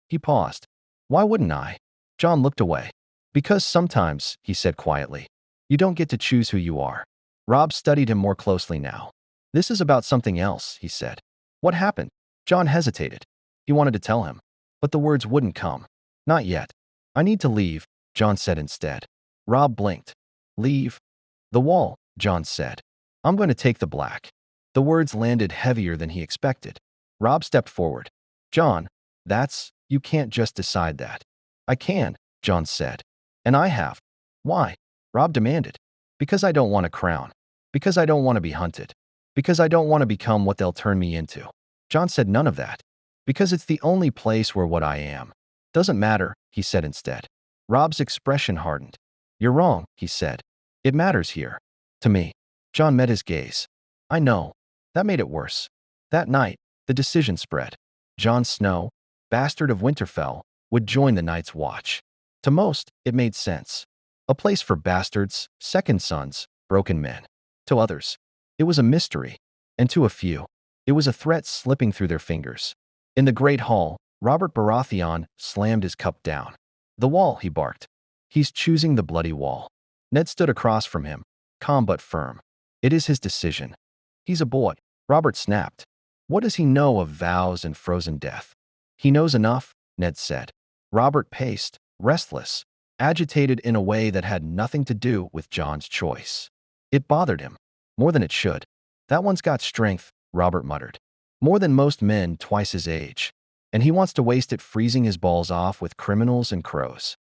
He paused. Why wouldn't I? Jon looked away. Because sometimes, he said quietly, you don't get to choose who you are. Robb studied him more closely now. This is about something else, he said. What happened? Jon hesitated. He wanted to tell him, but the words wouldn't come. Not yet. I need to leave, Jon said instead. Robb blinked. Leave? The wall, Jon said. I'm going to take the black. The words landed heavier than he expected. Robb stepped forward. Jon, you can't just decide that. I can, Jon said. And I have. Why? Robb demanded. Because I don't want a crown. Because I don't want to be hunted. Because I don't want to become what they'll turn me into. Jon said none of that. Because it's the only place where what I am. Doesn't matter, he said instead. Robb's expression hardened. You're wrong, he said. It matters here. To me. Jon met his gaze. I know. That made it worse. That night, the decision spread. Jon Snow, bastard of Winterfell, would join the Night's Watch. To most, it made sense. A place for bastards, second sons, broken men. To others, it was a mystery. And to a few, it was a threat slipping through their fingers. In the Great Hall, Robert Baratheon slammed his cup down. The wall, he barked. He's choosing the bloody wall. Ned stood across from him, calm but firm. It is his decision. He's a boy, Robert snapped. What does he know of vows and frozen death? He knows enough, Ned said. Robert paced, restless, agitated in a way that had nothing to do with Jon's choice. It bothered him, more than it should. That one's got strength, Robert muttered. More than most men twice his age. And he wants to waste it freezing his balls off with criminals and crows.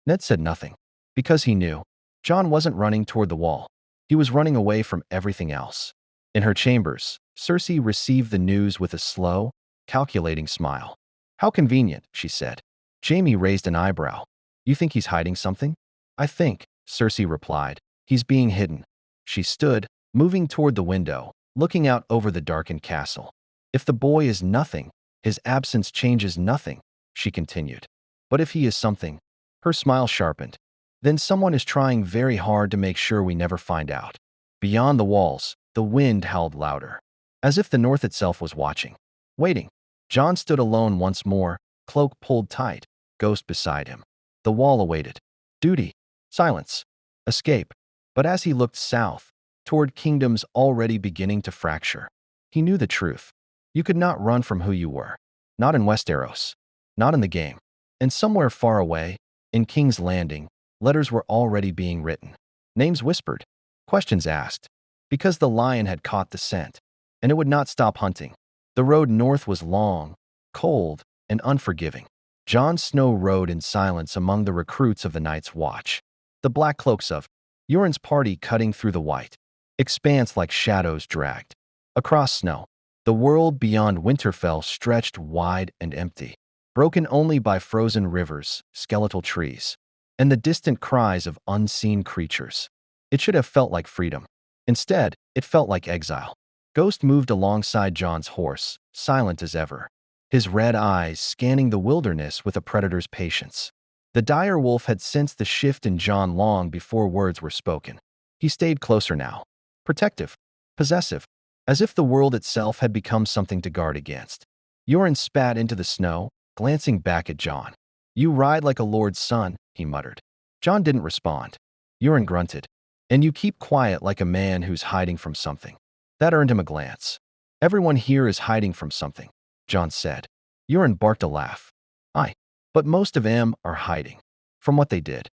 Ned said nothing, because he knew. Jon wasn't running toward the wall. He was running away from everything else. In her chambers, Cersei received the news with a slow, calculating smile. How convenient, she said. Jaime raised an eyebrow. You think he's hiding something? I think, Cersei replied. He's being hidden. She stood, moving toward the window, looking out over the darkened castle. If the boy is nothing, his absence changes nothing, she continued. But if he is something, her smile sharpened, then someone is trying very hard to make sure we never find out. Beyond the walls, the wind howled louder, as if the north itself was watching, waiting. Jon stood alone once more, cloak pulled tight, ghost beside him. The wall awaited. Duty, silence, escape. But as he looked south, toward kingdoms already beginning to fracture, he knew the truth. You could not run from who you were. Not in Westeros. Not in the game. And somewhere far away, in King's Landing, letters were already being written. Names whispered. Questions asked. Because the lion had caught the scent. And it would not stop hunting. The road north was long, cold, and unforgiving. Jon Snow rode in silence among the recruits of the Night's Watch. The black cloaks of Euron's party cutting through the white expanse like shadows dragged. Across snow, the world beyond Winterfell stretched wide and empty, broken only by frozen rivers, skeletal trees, and the distant cries of unseen creatures. It should have felt like freedom. Instead, it felt like exile. Ghost moved alongside Jon's horse, silent as ever, his red eyes scanning the wilderness with a predator's patience. The dire wolf had sensed the shift in Jon long before words were spoken. He stayed closer now, protective, possessive, as if the world itself had become something to guard against. Euron spat into the snow, glancing back at Jon. You ride like a lord's son, he muttered. Jon didn't respond. Euron grunted. And you keep quiet like a man who's hiding from something. That earned him a glance. Everyone here is hiding from something, Jon said. Euron barked a laugh. Aye, but most of them are hiding. From what they did.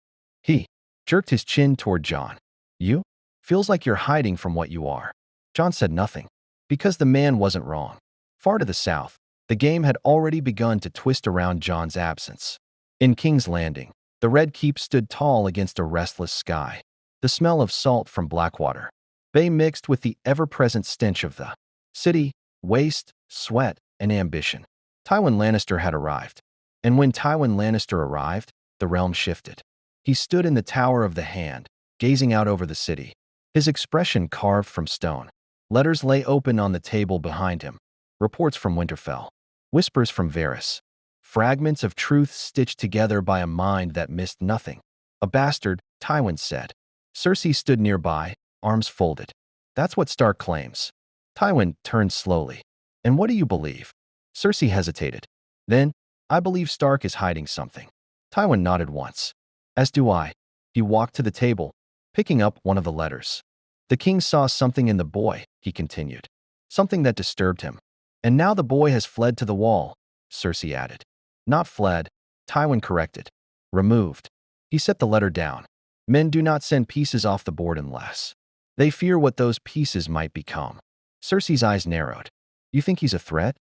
He jerked his chin toward Jon. You? Feels like you're hiding from what you are. Jon said nothing, because the man wasn't wrong. Far to the south, the game had already begun to twist around Jon's absence. In King's Landing, the Red Keep stood tall against a restless sky. The smell of salt from Blackwater Bay mixed with the ever-present stench of the city, waste, sweat, and ambition. Tywin Lannister had arrived. And when Tywin Lannister arrived, the realm shifted. He stood in the Tower of the Hand, gazing out over the city, his expression carved from stone. Letters lay open on the table behind him, reports from Winterfell, whispers from Varys, fragments of truth stitched together by a mind that missed nothing. A bastard, Tywin said. Cersei stood nearby, arms folded. That's what Stark claims. Tywin turned slowly. And what do you believe? Cersei hesitated. Then, I believe Stark is hiding something. Tywin nodded once. As do I. He walked to the table, picking up one of the letters. The king saw something in the boy, he continued. Something that disturbed him. And now the boy has fled to the wall, Cersei added. Not fled, Tywin corrected. Removed. He set the letter down. Men do not send pieces off the board unless they fear what those pieces might become. Cersei's eyes narrowed. You think he's a threat?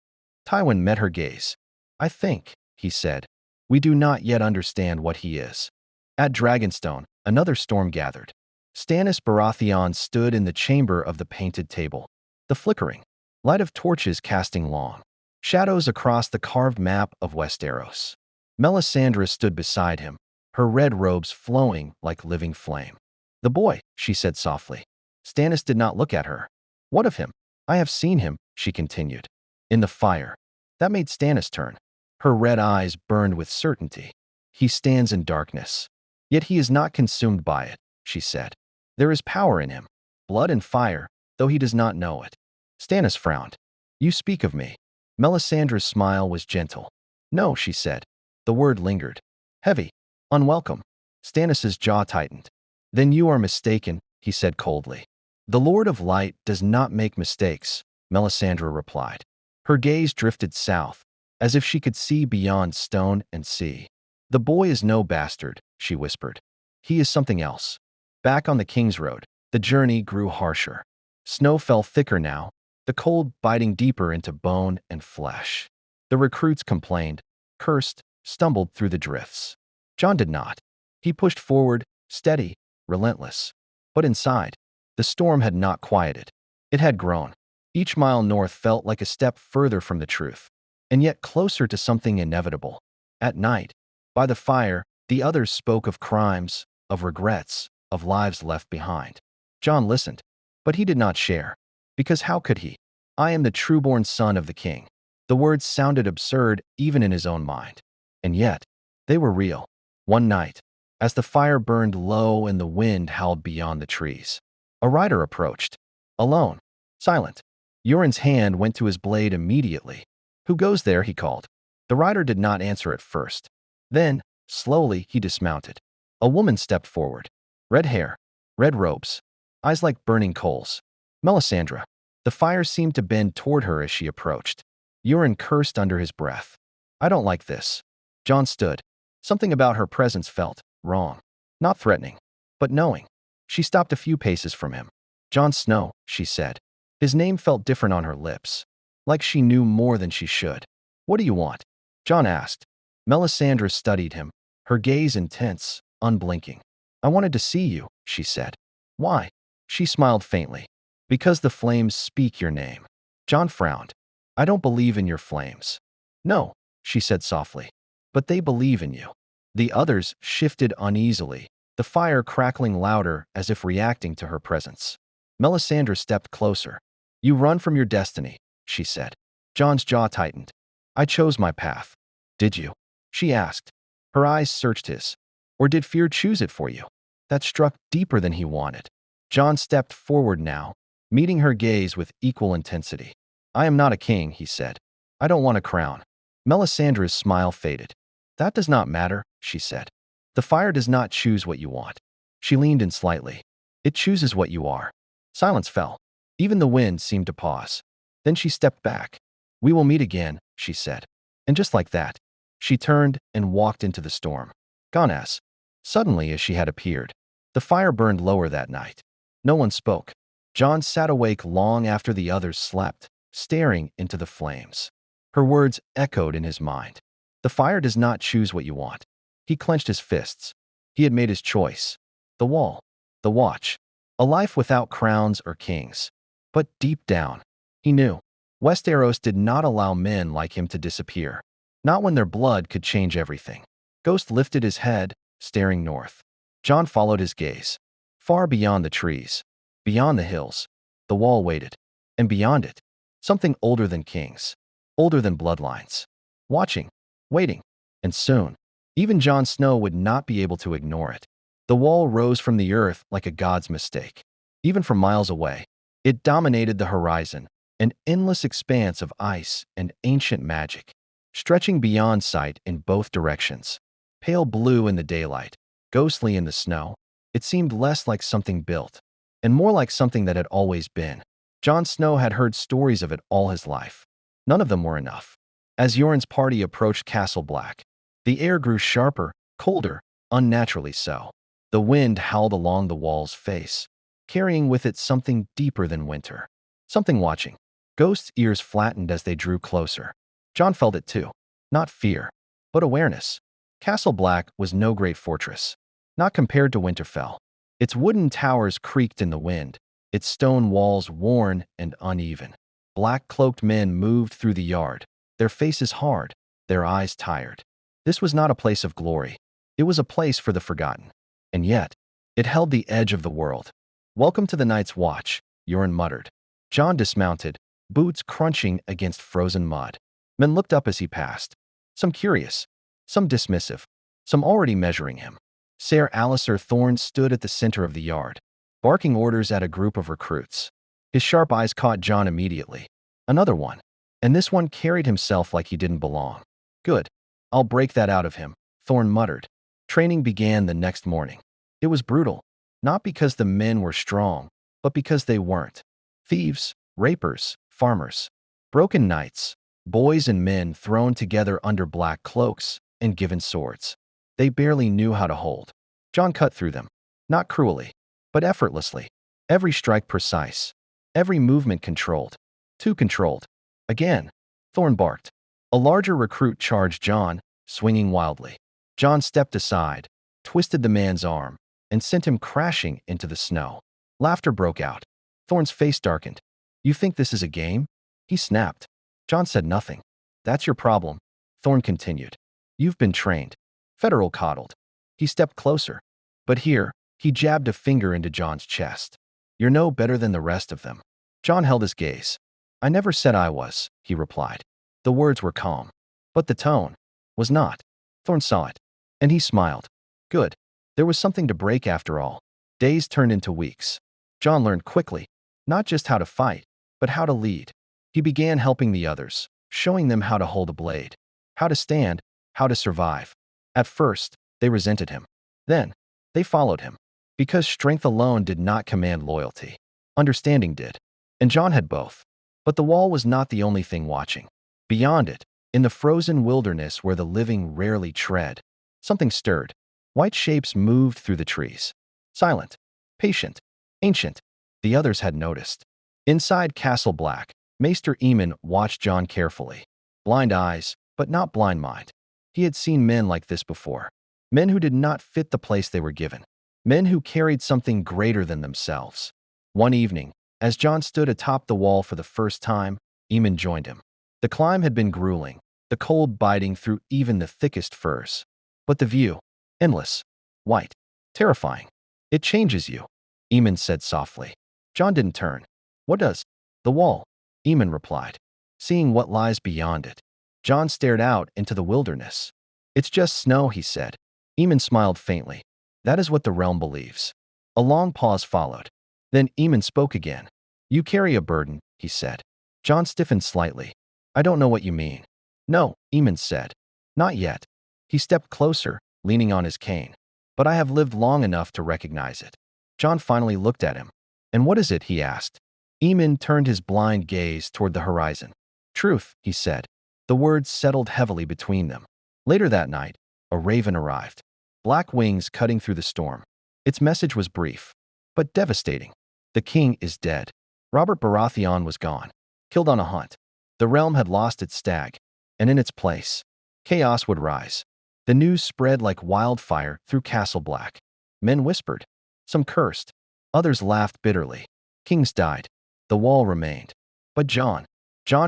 Tywin met her gaze. I think, he said, we do not yet understand what he is. At Dragonstone, another storm gathered. Stannis Baratheon stood in the chamber of the painted table. The flickering light of torches casting long shadows across the carved map of Westeros. Melisandre stood beside him, her red robes flowing like living flame. The boy, she said softly. Stannis did not look at her. What of him? I have seen him, she continued. In the fire. That made Stannis turn. Her red eyes burned with certainty. He stands in darkness. Yet he is not consumed by it, she said. There is power in him, blood and fire, though he does not know it. Stannis frowned. You speak of me. Melisandre's smile was gentle. No, she said. The word lingered. Heavy. Unwelcome. Stannis's jaw tightened. Then you are mistaken, he said coldly. The Lord of Light does not make mistakes, Melisandre replied. Her gaze drifted south, as if she could see beyond stone and sea. The boy is no bastard, she whispered. He is something else. Back on the King's Road, the journey grew harsher. Snow fell thicker now, the cold biting deeper into bone and flesh. The recruits complained, cursed, stumbled through the drifts. Jon did not. He pushed forward, steady, relentless. But inside, the storm had not quieted. It had grown. Each mile north felt like a step further from the truth, and yet closer to something inevitable. At night, by the fire, the others spoke of crimes, of regrets, of lives left behind. Jon listened, but he did not share. Because how could he? I am the trueborn son of the king. The words sounded absurd even in his own mind. And yet, they were real. One night, as the fire burned low and the wind howled beyond the trees, a rider approached. Alone. Silent. Euron's hand went to his blade immediately. Who goes there? He called. The rider did not answer at first. Then, slowly, he dismounted. A woman stepped forward. Red hair, red robes, eyes like burning coals. Melisandre. The fire seemed to bend toward her as she approached. Euron cursed under his breath. I don't like this. Jon stood. Something about her presence felt wrong. Not threatening, but knowing. She stopped a few paces from him. Jon Snow, she said. His name felt different on her lips, like she knew more than she should. What do you want? Jon asked. Melisandre studied him, her gaze intense, unblinking. I wanted to see you, she said. Why? She smiled faintly. Because the flames speak your name. Jon frowned. I don't believe in your flames. No, she said softly. But they believe in you. The others shifted uneasily, the fire crackling louder as if reacting to her presence. Melisandre stepped closer. You run from your destiny, she said. Jon's jaw tightened. I chose my path. Did you? She asked. Her eyes searched his. Or did fear choose it for you? That struck deeper than he wanted. Jon stepped forward now, meeting her gaze with equal intensity. I am not a king, he said. I don't want a crown. Melisandre's smile faded. That does not matter, she said. The fire does not choose what you want. She leaned in slightly. It chooses what you are. Silence fell. Even the wind seemed to pause. Then she stepped back. We will meet again, she said. And just like that, she turned and walked into the storm. Gone as suddenly as she had appeared. The fire burned lower that night. No one spoke. Jon sat awake long after the others slept, staring into the flames. Her words echoed in his mind. The fire does not choose what you want. He clenched his fists. He had made his choice. The wall. The watch. A life without crowns or kings. But deep down, he knew. Westeros did not allow men like him to disappear. Not when their blood could change everything. Ghost lifted his head, staring north. Jon followed his gaze. Far beyond the trees. Beyond the hills. The wall waited. And beyond it, something older than kings. Older than bloodlines. Watching. Waiting. And soon, even Jon Snow would not be able to ignore it. The wall rose from the earth like a god's mistake. Even from miles away, it dominated the horizon, an endless expanse of ice and ancient magic, stretching beyond sight in both directions. Pale blue in the daylight, ghostly in the snow, it seemed less like something built, and more like something that had always been. Jon Snow had heard stories of it all his life. None of them were enough. As Yoren's party approached Castle Black, the air grew sharper, colder, unnaturally so. The wind howled along the wall's face, carrying with it something deeper than winter. Something watching. Ghost's ears flattened as they drew closer. Jon felt it too. Not fear, but awareness. Castle Black was no great fortress, not compared to Winterfell. Its wooden towers creaked in the wind, its stone walls worn and uneven. Black-cloaked men moved through the yard, their faces hard, their eyes tired. This was not a place of glory. It was a place for the forgotten. And yet, it held the edge of the world. "Welcome to the Night's Watch," Yoren muttered. Jon dismounted, boots crunching against frozen mud. Men looked up as he passed. Some curious, some dismissive, some already measuring him. Ser Alistair Thorne stood at the center of the yard, barking orders at a group of recruits. His sharp eyes caught Jon immediately. Another one. And this one carried himself like he didn't belong. "Good. I'll break that out of him," Thorne muttered. Training began the next morning. It was brutal, not because the men were strong, but because they weren't. Thieves, rapers, farmers, broken knights, boys and men thrown together under black cloaks and given swords. They barely knew how to hold. Jon cut through them, not cruelly, but effortlessly. Every strike precise, every movement controlled. Too controlled. Again, Thorne barked. A larger recruit charged Jon, swinging wildly. Jon stepped aside, twisted the man's arm, and sent him crashing into the snow. Laughter broke out. Thorne's face darkened. "You think this is a game?" he snapped. Jon said nothing. "That's your problem," Thorne continued. "You've been trained. Federal coddled." He stepped closer. "But here," he jabbed a finger into Jon's chest. "You're no better than the rest of them." Jon held his gaze. "I never said I was," he replied. The words were calm, but the tone was not. Thorne saw it, and he smiled. Good. There was something to break after all. Days turned into weeks. Jon learned quickly, not just how to fight, but how to lead. He began helping the others, showing them how to hold a blade, how to stand, how to survive. At first, they resented him. Then, they followed him. Because strength alone did not command loyalty. Understanding did. And Jon had both. But the wall was not the only thing watching. Beyond it, in the frozen wilderness where the living rarely tread, something stirred. White shapes moved through the trees. Silent, patient, ancient. The others had noticed. Inside Castle Black, Maester Aemon watched Jon carefully. Blind eyes, but not blind mind. He had seen men like this before. Men who did not fit the place they were given. Men who carried something greater than themselves. One evening, as Jon stood atop the wall for the first time, Aemon joined him. The climb had been grueling, the cold biting through even the thickest furs. But the view, endless, white, terrifying. "It changes you," Aemon said softly. Jon didn't turn. "What does?" "The wall," Aemon replied. "Seeing what lies beyond it." Jon stared out into the wilderness. "It's just snow," he said. Aemon smiled faintly. "That is what the realm believes." A long pause followed. Then Aemon spoke again. "You carry a burden," he said. Jon stiffened slightly. "I don't know what you mean." "No," Aemon said. "Not yet." He stepped closer, leaning on his cane. "But I have lived long enough to recognize it." Jon finally looked at him. "And what is it?" he asked. Aemon turned his blind gaze toward the horizon. "Truth," he said. The words settled heavily between them. Later that night, a raven arrived. Black wings cutting through the storm. Its message was brief, but devastating. The king is dead. Robert Baratheon was gone, killed on a hunt. The realm had lost its stag, and in its place, chaos would rise. The news spread like wildfire through Castle Black. Men whispered. Some cursed. Others laughed bitterly. Kings died. The wall remained. But Jon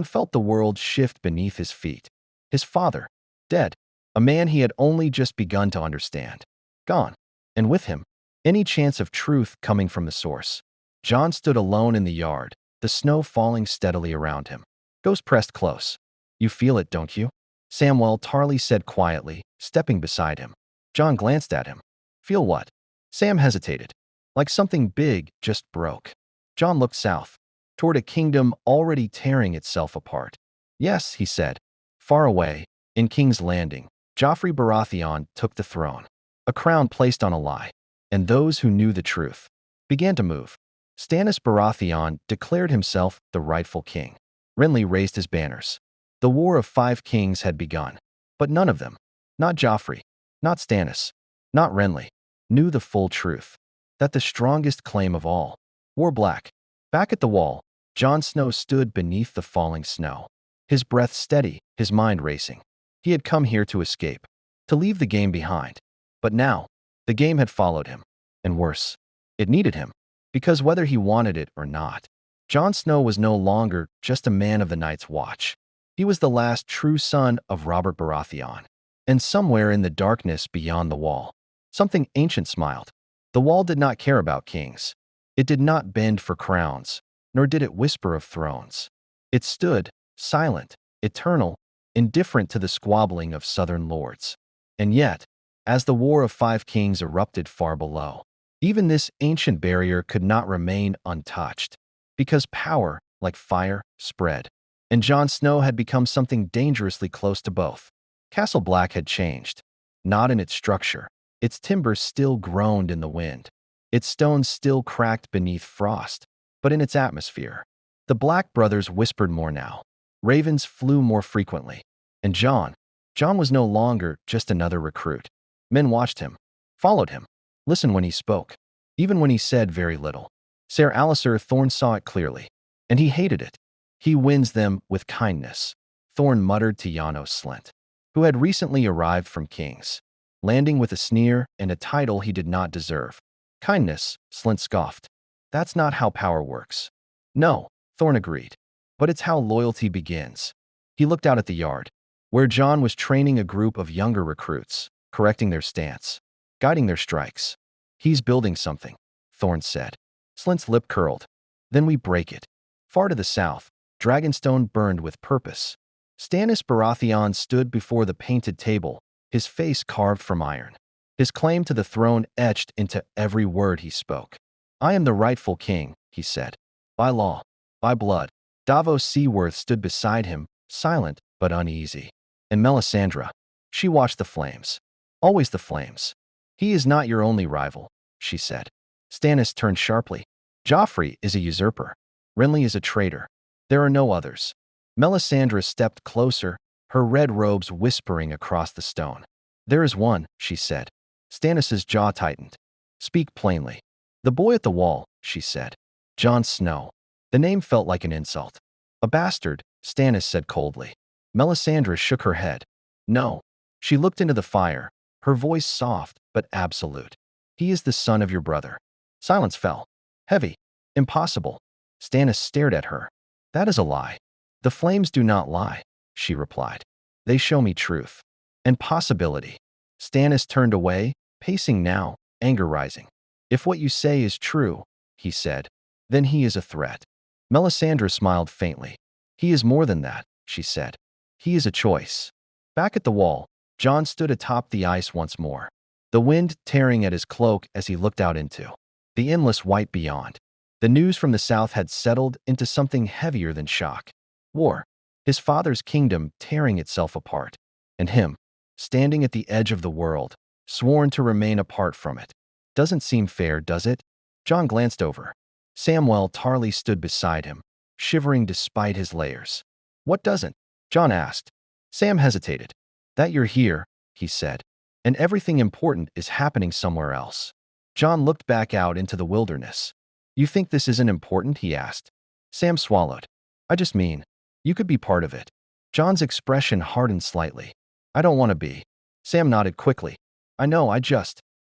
felt the world shift beneath his feet. His father, dead. A man he had only just begun to understand. Gone. And with him, any chance of truth coming from the source. Jon stood alone in the yard, the snow falling steadily around him. Ghost pressed close. "You feel it, don't you?" Samwell Tarly said quietly, stepping beside him. Jon glanced at him. "Feel what?" Sam hesitated. "Like something big just broke." Jon looked south. toward a kingdom already tearing itself apart. Yes, he said. Far away, in King's Landing, Joffrey Baratheon took the throne, a crown placed on a lie, and those who knew the truth began to move. Stannis Baratheon declared himself the rightful king. Renly raised his banners. The War of Five Kings had begun, but none of them, not Joffrey, not Stannis, not Renly, knew the full truth, that the strongest claim of all wore black. Back at the wall, Jon Snow stood beneath the falling snow, his breath steady, his mind racing. He had come here to escape, to leave the game behind. But now, the game had followed him, and worse, it needed him, because whether he wanted it or not, Jon Snow was no longer just a man of the Night's Watch. He was the last true son of Robert Baratheon. And somewhere in the darkness beyond the wall, something ancient smiled. The wall did not care about kings. It did not bend for crowns, nor did it whisper of thrones. It stood, silent, eternal, indifferent to the squabbling of southern lords. And yet, as the War of Five Kings erupted far below, even this ancient barrier could not remain untouched, because power, like fire, spread, and Jon Snow had become something dangerously close to both. Castle Black had changed, not in its structure. Its timbers still groaned in the wind. Its stones still cracked beneath frost, but in its atmosphere. The Black brothers whispered more now. Ravens flew more frequently. And Jon was no longer just another recruit. Men watched him, followed him, listened when he spoke, even when he said very little. Ser Alliser Thorne saw it clearly, and he hated it. He wins them with kindness, Thorne muttered to Janos Slynt, who had recently arrived from King's Landing with a sneer and a title he did not deserve. Kindness, Slynt scoffed. That's not how power works. No, Thorne agreed. But it's how loyalty begins. He looked out at the yard, where Jon was training a group of younger recruits, correcting their stance, guiding their strikes. He's building something, Thorne said. Slynt's lip curled. Then we break it. Far to the south, Dragonstone burned with purpose. Stannis Baratheon stood before the painted table, his face carved from iron, his claim to the throne etched into every word he spoke. I am the rightful king, he said. By law, by blood. Davos Seaworth stood beside him, silent but uneasy. And Melisandre, she watched the flames. Always the flames. He is not your only rival, she said. Stannis turned sharply. Joffrey is a usurper. Renly is a traitor. There are no others. Melisandre stepped closer, her red robes whispering across the stone. There is one, she said. Stannis's jaw tightened. Speak plainly. The boy at the wall, she said. Jon Snow. The name felt like an insult. A bastard, Stannis said coldly. Melisandre shook her head. No. She looked into the fire, her voice soft but absolute. He is the son of your brother. Silence fell. Heavy. Impossible. Stannis stared at her. That is a lie. The flames do not lie, she replied. They show me truth. And possibility. Stannis turned away, pacing now, anger rising. If what you say is true, he said, then he is a threat. Melisandre smiled faintly. He is more than that, she said. He is a choice. Back at the wall, Jon stood atop the ice once more, the wind tearing at his cloak as he looked out into the endless white beyond. The news from the south had settled into something heavier than shock. War. His father's kingdom tearing itself apart. And him, standing at the edge of the world, sworn to remain apart from it. Doesn't seem fair, does it? Jon glanced over. Samwell Tarly stood beside him, shivering despite his layers. What doesn't? Jon asked. Sam hesitated. That you're here, he said, and everything important is happening somewhere else. Jon looked back out into the wilderness. You think this isn't important? He asked. Sam swallowed. I just mean, you could be part of it. Jon's expression hardened slightly. I don't want to be. Sam nodded quickly. I know,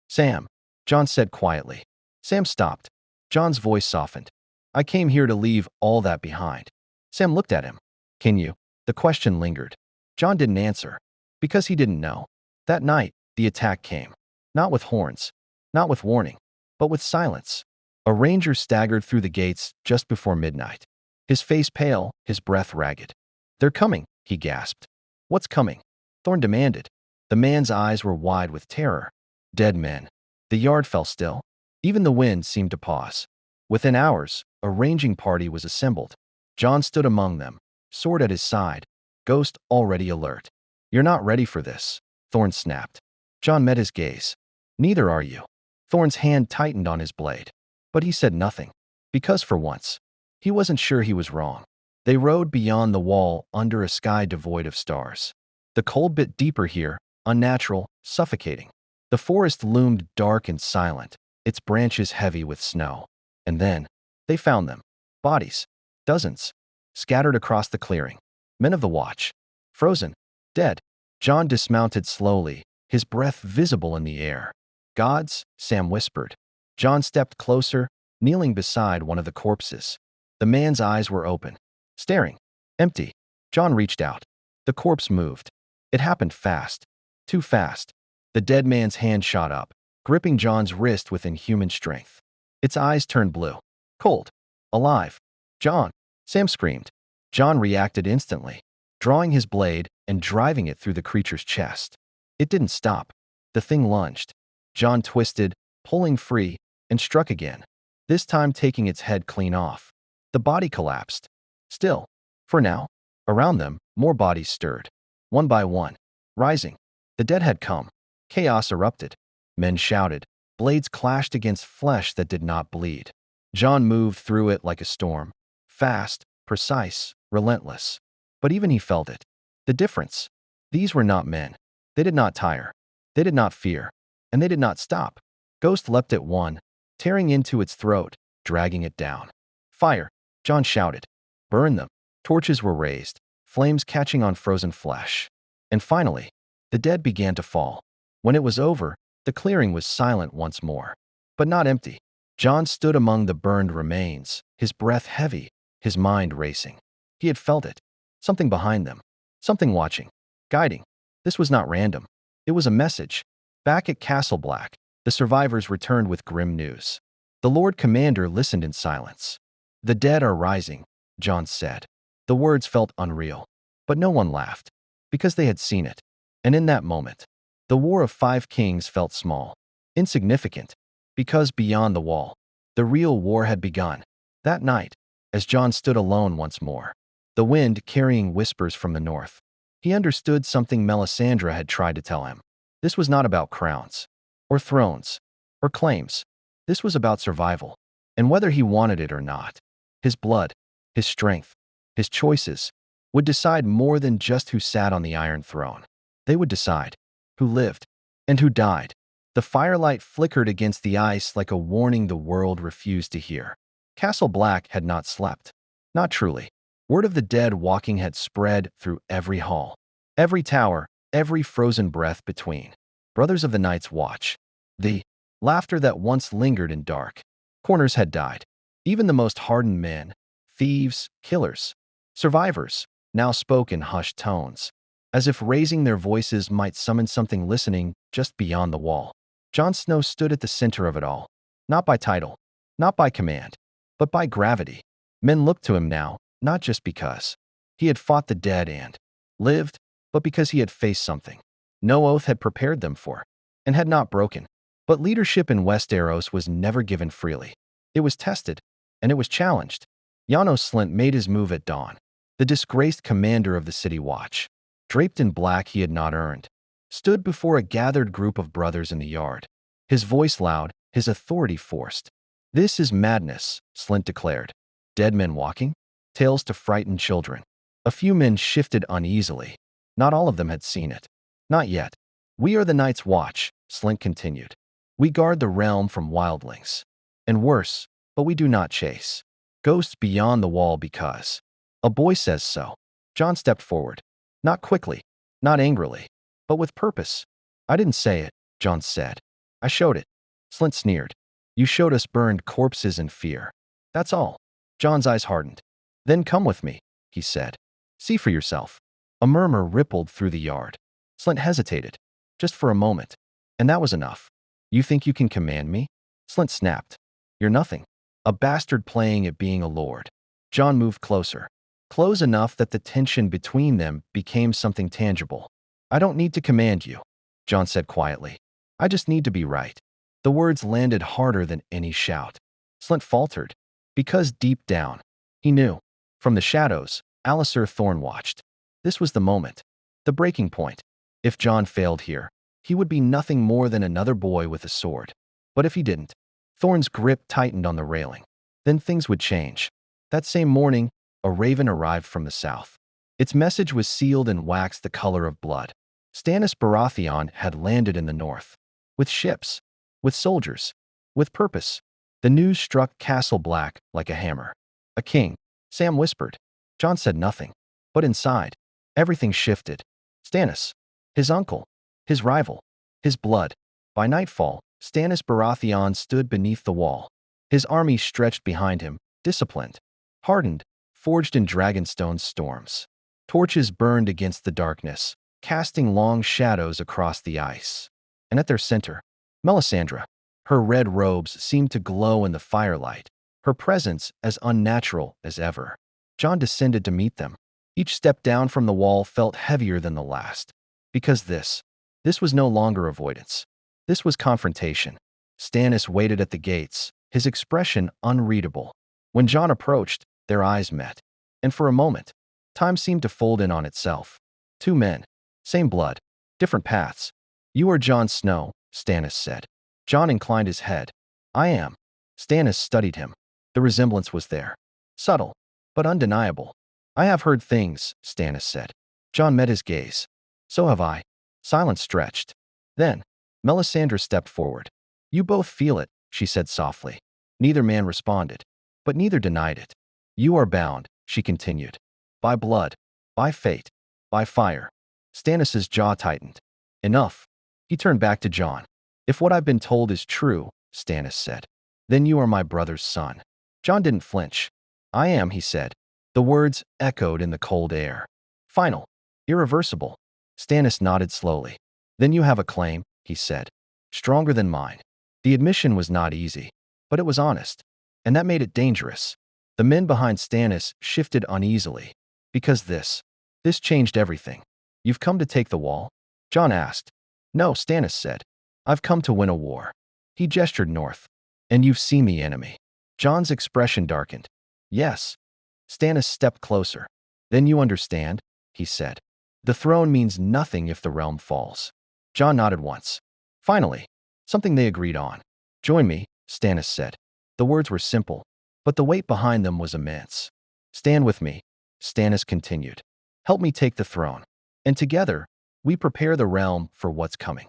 Sam, Jon said quietly. Sam stopped. Jon's voice softened. I came here to leave all that behind. Sam looked at him. Can you? The question lingered. Jon didn't answer, because he didn't know. That night, the attack came. Not with horns, not with warning, but with silence. A ranger staggered through the gates just before midnight. His face pale, his breath ragged. They're coming, he gasped. What's coming? Thorne demanded. The man's eyes were wide with terror. Dead men. The yard fell still. Even the wind seemed to pause. Within hours, A ranging party was assembled. John stood among them, sword at his side, Ghost already alert. "You're not ready for this," Thorn snapped. John met his gaze. "Neither are you." Thorn's hand tightened on his blade. But he said nothing, because for once, he wasn't sure he was wrong. They rode beyond the wall under a sky devoid of stars. The cold bit deeper here, unnatural, suffocating. The forest loomed dark and silent, its branches heavy with snow. And then, they found them. Bodies. Dozens. Scattered across the clearing. Men of the watch. Frozen. Dead. John dismounted slowly, his breath visible in the air. "Gods," Sam whispered. John stepped closer, kneeling beside one of the corpses. The man's eyes were open, staring. Empty. John reached out. The corpse moved. It happened fast. Too fast. The dead man's hand shot up, gripping John's wrist with inhuman strength. Its eyes turned blue. Cold. Alive. "John!" Sam screamed. John reacted instantly, drawing his blade and driving it through the creature's chest. It didn't stop. The thing lunged. John twisted, pulling free, and struck again, this time taking its head clean off. The body collapsed. Still, for now, around them, more bodies stirred. One by one, rising. The dead had come. Chaos erupted. Men shouted. Blades clashed against flesh that did not bleed. John moved through it like a storm. Fast, precise, relentless. But even he felt it. The difference. These were not men. They did not tire. They did not fear. And they did not stop. Ghost leapt at one, tearing into its throat, dragging it down. "Fire!" John shouted. "Burn them!" Torches were raised, flames catching on frozen flesh. And finally, the dead began to fall. When it was over, the clearing was silent once more. But not empty. John stood among the burned remains, his breath heavy, his mind racing. He had felt it. Something behind them. Something watching. Guiding. This was not random. It was a message. Back at Castle Black, the survivors returned with grim news. The Lord Commander listened in silence. "The dead are rising," John said. The words felt unreal. But no one laughed, because they had seen it. And in that moment, the War of Five Kings felt small, insignificant, because beyond the wall, the real war had begun. That night, as John stood alone once more, the wind carrying whispers from the north, he understood something Melisandre had tried to tell him. This was not about crowns, or thrones, or claims. This was about survival, and whether he wanted it or not, his blood, his strength, his choices would decide more than just who sat on the Iron Throne. They would decide who lived and who died. The firelight flickered against the ice like a warning the world refused to hear. Castle Black had not slept. Not truly. Word of the dead walking had spread through every hall, every tower, every frozen breath between. Brothers of the Night's Watch. The laughter that once lingered in dark corners had died. Even the most hardened men, thieves, killers, survivors, now spoke in hushed tones, as if raising their voices might summon something listening just beyond the wall. Jon Snow stood at the center of it all, not by title, not by command, but by gravity. Men looked to him now, not just because he had fought the dead and lived, but because he had faced something no oath had prepared them for, and had not broken. But leadership in Westeros was never given freely. It was tested, and it was challenged. Janos Slynt made his move at dawn, the disgraced commander of the City Watch, draped in black he had not earned, stood before a gathered group of brothers in the yard, his voice loud, his authority forced. "This is madness," Slynt declared. Dead men walking? Tales to frighten children. A few men shifted uneasily. Not all of them had seen it. Not yet. "We are the Night's Watch," Slynt continued. "We guard the realm from wildlings. And worse, but we do not chase. Ghosts beyond the wall because a boy says so." Jon stepped forward. Not quickly, not angrily, but with purpose. "I didn't say it," Jon said. "I showed it." Slynt sneered. "You showed us burned corpses and fear. That's all." Jon's eyes hardened. "Then come with me," he said. "See for yourself." A murmur rippled through the yard. Slynt hesitated, just for a moment, and that was enough. "You think you can command me?" Slynt snapped. "You're nothing. A bastard playing at being a lord." Jon moved closer, close enough that the tension between them became something tangible. "I don't need to command you," Jon said quietly. "I just need to be right." The words landed harder than any shout. Slynt faltered. Because deep down, he knew. From the shadows, Alisir Thorn watched. This was the moment. The breaking point. If Jon failed here, he would be nothing more than another boy with a sword. But if he didn't, Thorn's grip tightened on the railing. Then things would change. That same morning, a raven arrived from the south. Its message was sealed in wax the color of blood. Stannis Baratheon had landed in the north. With ships. With soldiers. With purpose. The news struck Castle Black like a hammer. A king. Sam whispered. Jon said nothing. But inside, everything shifted. Stannis. His uncle. His rival. His blood. By nightfall, Stannis Baratheon stood beneath the wall. His army stretched behind him, disciplined, hardened, forged in Dragonstone's storms. Torches burned against the darkness, casting long shadows across the ice. And at their center, Melisandre. Her red robes seemed to glow in the firelight, her presence as unnatural as ever. Jon descended to meet them. Each step down from the wall felt heavier than the last. Because this was no longer avoidance. This was confrontation. Stannis waited at the gates, his expression unreadable. When Jon approached, their eyes met. And for a moment, time seemed to fold in on itself. Two men, same blood, different paths. You are Jon Snow, Stannis said. Jon inclined his head. I am. Stannis studied him. The resemblance was there. Subtle, but undeniable. I have heard things, Stannis said. Jon met his gaze. So have I. Silence stretched. Then, Melisandre stepped forward. You both feel it, she said softly. Neither man responded, but neither denied it. You are bound, she continued. By blood, by fate, by fire. Stannis's jaw tightened. Enough. He turned back to Jon. If what I've been told is true, Stannis said, then you are my brother's son. Jon didn't flinch. I am, he said. The words echoed in the cold air. Final. Irreversible. Stannis nodded slowly. Then you have a claim, he said. Stronger than mine. The admission was not easy, but it was honest. And that made it dangerous. The men behind Stannis shifted uneasily. Because this changed everything. You've come to take the wall? Jon asked. No, Stannis said. I've come to win a war. He gestured north. And you've seen the enemy. Jon's expression darkened. Yes. Stannis stepped closer. Then you understand, he said. The throne means nothing if the realm falls. Jon nodded once. Finally, something they agreed on. Join me, Stannis said. The words were simple, but the weight behind them was immense. Stand with me, Stannis continued. Help me take the throne. And together, we prepare the realm for what's coming.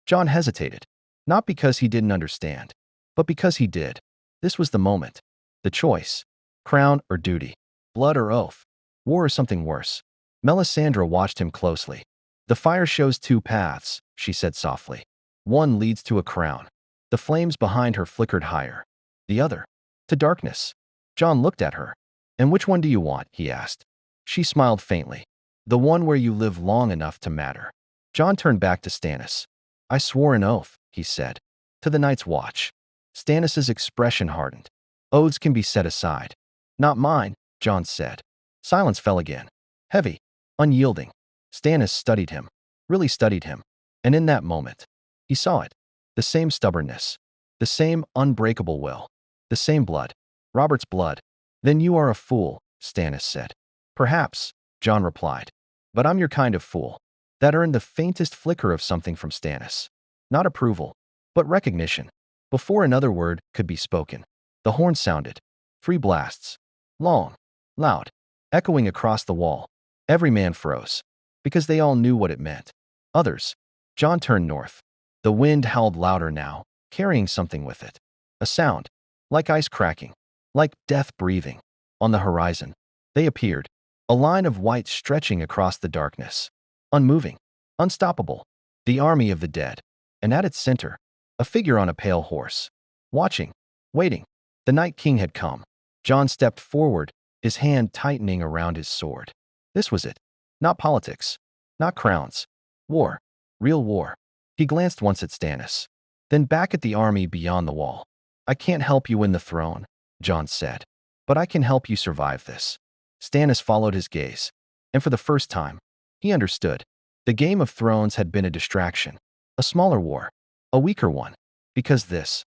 Jon hesitated, not because he didn't understand, but because he did. This was the moment. The choice. Crown or duty. Blood or oath. War or something worse. Melisandre watched him closely. The fire shows two paths, she said softly. One leads to a crown. The flames behind her flickered higher. The other, to darkness. Jon looked at her. And which one do you want? He asked. She smiled faintly. The one where you live long enough to matter. Jon turned back to Stannis. I swore an oath, he said. To the Night's Watch. Stannis's expression hardened. Oaths can be set aside. Not mine, Jon said. Silence fell again. Heavy. Unyielding. Stannis studied him. Really studied him. And in that moment, he saw it. The same stubbornness. The same unbreakable will. The same blood. Robert's blood. Then you are a fool, Stannis said. Perhaps, Jon replied. But I'm your kind of fool. That earned the faintest flicker of something from Stannis. Not approval, but recognition. Before another word could be spoken, the horn sounded. 3 blasts. Long. Loud. Echoing across the wall. Every man froze. Because they all knew what it meant. Others. Jon turned north. The wind howled louder now, carrying something with it. A sound. Like ice cracking. Like death breathing. On the horizon, they appeared. A line of white stretching across the darkness. Unmoving. Unstoppable. The army of the dead. And at its center, a figure on a pale horse. Watching. Waiting. The Night King had come. Jon stepped forward, his hand tightening around his sword. This was it. Not politics. Not crowns. War. Real war. He glanced once at Stannis. Then back at the army beyond the wall. I can't help you win the throne, Jon said. But I can help you survive this. Stannis followed his gaze. And for the first time, he understood. The Game of Thrones had been a distraction. A smaller war. A weaker one. Because this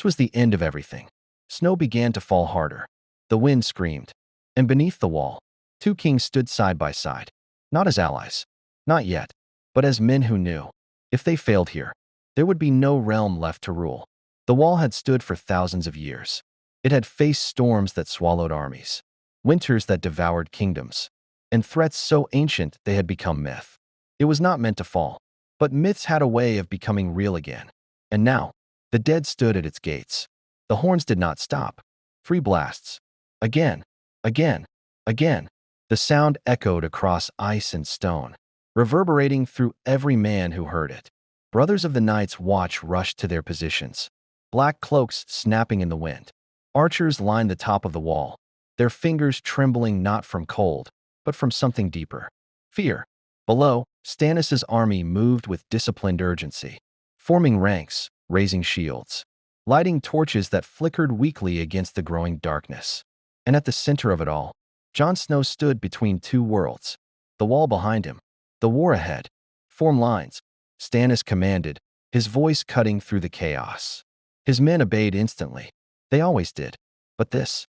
was the end of everything. Snow began to fall harder. The wind screamed. And beneath the wall, two kings stood side by side. Not as allies. Not yet. But as men who knew. If they failed here, there would be no realm left to rule. The wall had stood for thousands of years. It had faced storms that swallowed armies, winters that devoured kingdoms, and threats so ancient they had become myth. It was not meant to fall, but myths had a way of becoming real again. And now, the dead stood at its gates. The horns did not stop. 3 blasts. Again, again, again. The sound echoed across ice and stone, reverberating through every man who heard it. Brothers of the Night's Watch rushed to their positions, black cloaks snapping in the wind. Archers lined the top of the wall, their fingers trembling not from cold, but from something deeper. Fear. Below, Stannis's army moved with disciplined urgency, forming ranks, raising shields, lighting torches that flickered weakly against the growing darkness. And at the center of it all, Jon Snow stood between two worlds. The wall behind him, the war ahead. Form lines, Stannis commanded, his voice cutting through the chaos. His men obeyed instantly. They always did. But this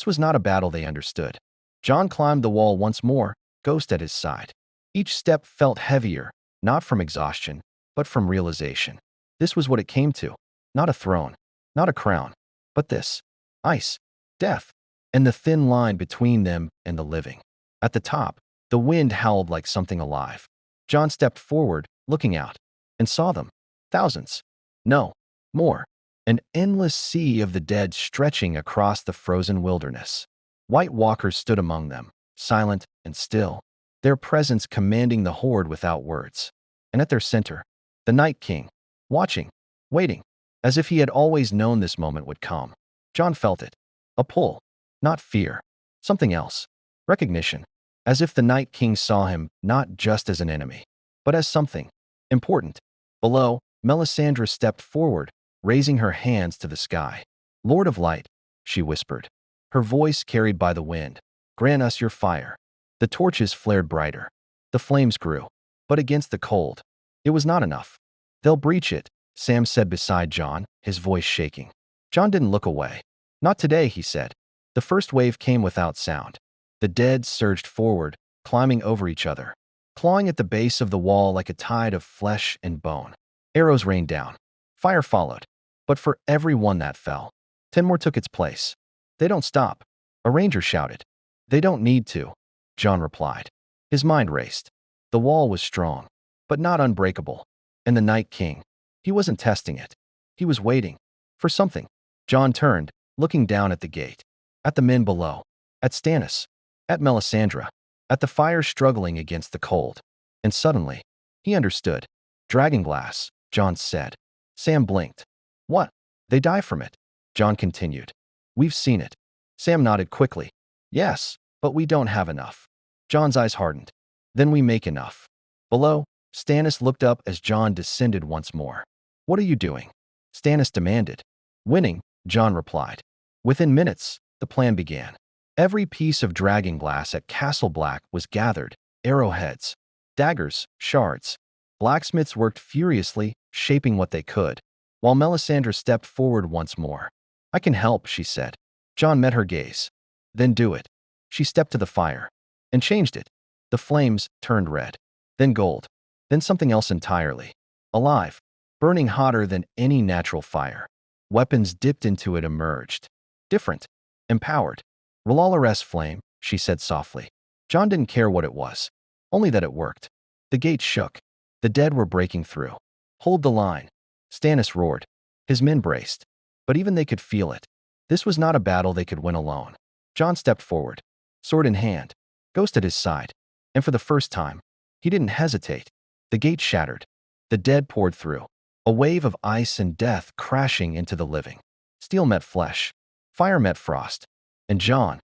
was not a battle they understood. Jon climbed the wall once more, Ghost at his side. Each step felt heavier, not from exhaustion, but from realization. This was what it came to. Not a throne, not a crown, but this. Ice, death, and the thin line between them and the living. At the top, the wind howled like something alive. Jon stepped forward, looking out, and saw them. Thousands. No, more. An endless sea of the dead stretching across the frozen wilderness. White walkers stood among them, silent and still, their presence commanding the horde without words. And at their center, the Night King, watching, waiting, as if he had always known this moment would come. Jon felt it. A pull. Not fear. Something else. Recognition. As if the Night King saw him not just as an enemy, but as something important. Below, Melisandre stepped forward, raising her hands to the sky. Lord of Light, she whispered, her voice carried by the wind. Grant us your fire. The torches flared brighter. The flames grew. But against the cold, it was not enough. They'll breach it, Sam said beside Jon, his voice shaking. Jon didn't look away. Not today, he said. The first wave came without sound. The dead surged forward, climbing over each other, clawing at the base of the wall like a tide of flesh and bone. Arrows rained down. Fire followed. But for every one that fell, 10 more took its place. They don't stop. A ranger shouted. They don't need to, Jon replied. His mind raced. The wall was strong, but not unbreakable. And the Night King, he wasn't testing it. He was waiting for something. Jon turned, looking down at the gate, at the men below, at Stannis, at Melisandre, at the fire struggling against the cold. And suddenly, he understood. Dragonglass, Jon said. Sam blinked. What? They die from it, Jon continued. We've seen it. Sam nodded quickly. Yes, but we don't have enough. Jon's eyes hardened. Then we make enough. Below, Stannis looked up as Jon descended once more. What are you doing? Stannis demanded. Winning, Jon replied. Within minutes, the plan began. Every piece of dragonglass at Castle Black was gathered. Arrowheads, daggers, shards. Blacksmiths worked furiously, shaping what they could, while Melisandre stepped forward once more. I can help, she said. Jon met her gaze. Then do it. She stepped to the fire and changed it. The flames turned red, then gold, then something else entirely. Alive, burning hotter than any natural fire. Weapons dipped into it emerged. Different, empowered. R'hllor's flame, she said softly. Jon didn't care what it was, only that it worked. The gate shook. The dead were breaking through. Hold the line. Stannis roared. His men braced. But even they could feel it. This was not a battle they could win alone. Jon stepped forward, sword in hand, Ghost at his side. And for the first time, he didn't hesitate. The gate shattered. The dead poured through. A wave of ice and death crashing into the living. Steel met flesh. Fire met frost. And Jon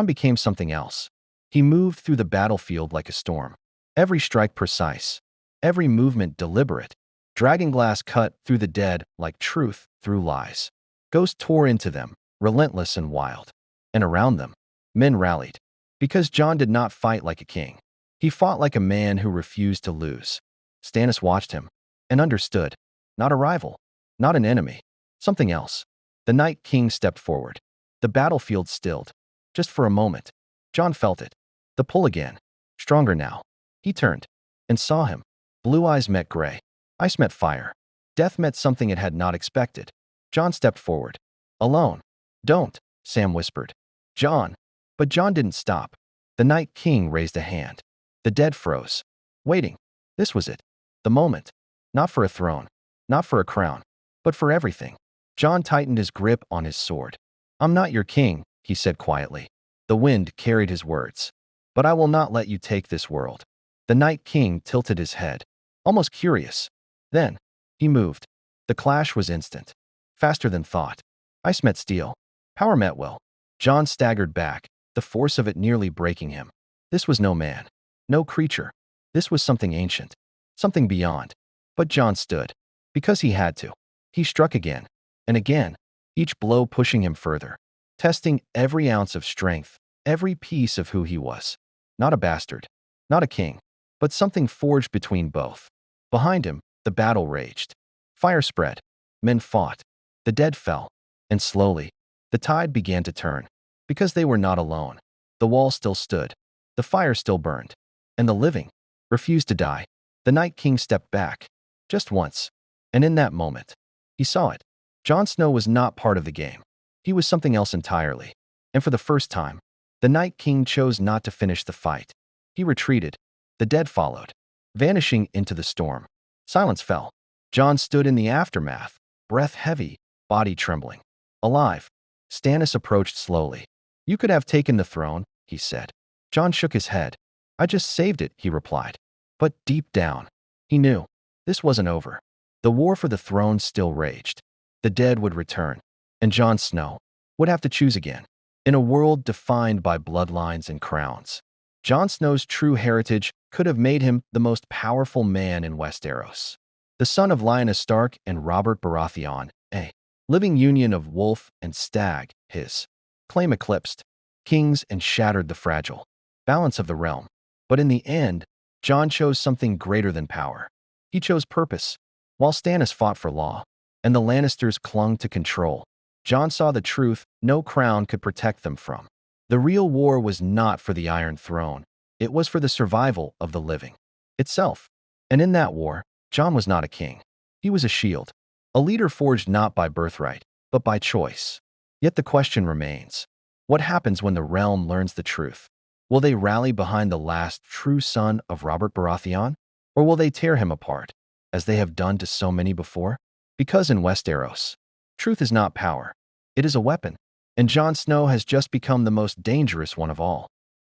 became something else. He moved through the battlefield like a storm. Every strike precise. Every movement deliberate. Dragonglass cut through the dead like truth through lies. Ghost tore into them, relentless and wild. And around them, men rallied. Because Jon did not fight like a king. He fought like a man who refused to lose. Stannis watched him and understood. Not a rival, not an enemy, something else. The Night King stepped forward. The battlefield stilled. Just for a moment. Jon felt it. The pull again. Stronger now. He turned and saw him. Blue eyes met gray. Ice met fire. Death met something it had not expected. Jon stepped forward. Alone. Don't, Sam whispered. Jon. But Jon didn't stop. The Night King raised a hand. The dead froze. Waiting. This was it. The moment. Not for a throne. Not for a crown. But for everything. Jon tightened his grip on his sword. I'm not your king, he said quietly. The wind carried his words. But I will not let you take this world. The Night King tilted his head, almost curious. Then, he moved. The clash was instant. Faster than thought. Ice met steel. Power met will. Jon staggered back, the force of it nearly breaking him. This was no man. No creature. This was something ancient. Something beyond. But Jon stood. Because he had to. He struck again. And again. Each blow pushing him further. Testing every ounce of strength. Every piece of who he was. Not a bastard. Not a king. But something forged between both. Behind him, the battle raged. Fire spread. Men fought. The dead fell. And slowly, the tide began to turn. Because they were not alone. The wall still stood. The fire still burned. And the living refused to die. The Night King stepped back. Just once. And in that moment, he saw it. Jon Snow was not part of the game. He was something else entirely. And for the first time, the Night King chose not to finish the fight. He retreated. The dead followed, vanishing into the storm. Silence fell. Jon stood in the aftermath, breath heavy, body trembling. Alive. Stannis approached slowly. You could have taken the throne, he said. Jon shook his head. I just saved it, he replied. But deep down, he knew. This wasn't over. The war for the throne still raged. The dead would return. And Jon Snow would have to choose again. In a world defined by bloodlines and crowns. Jon Snow's true heritage could have made him the most powerful man in Westeros. The son of Lyanna Stark and Robert Baratheon, a living union of wolf and stag, his claim eclipsed kings and shattered the fragile balance of the realm. But in the end, Jon chose something greater than power. He chose purpose. While Stannis fought for law, and the Lannisters clung to control, Jon saw the truth no crown could protect them from. The real war was not for the Iron Throne. It was for the survival of the living itself. And in that war, Jon was not a king. He was a shield. A leader forged not by birthright, but by choice. Yet the question remains. What happens when the realm learns the truth? Will they rally behind the last true son of Robert Baratheon? Or will they tear him apart, as they have done to so many before? Because in Westeros, truth is not power. It is a weapon. And Jon Snow has just become the most dangerous one of all.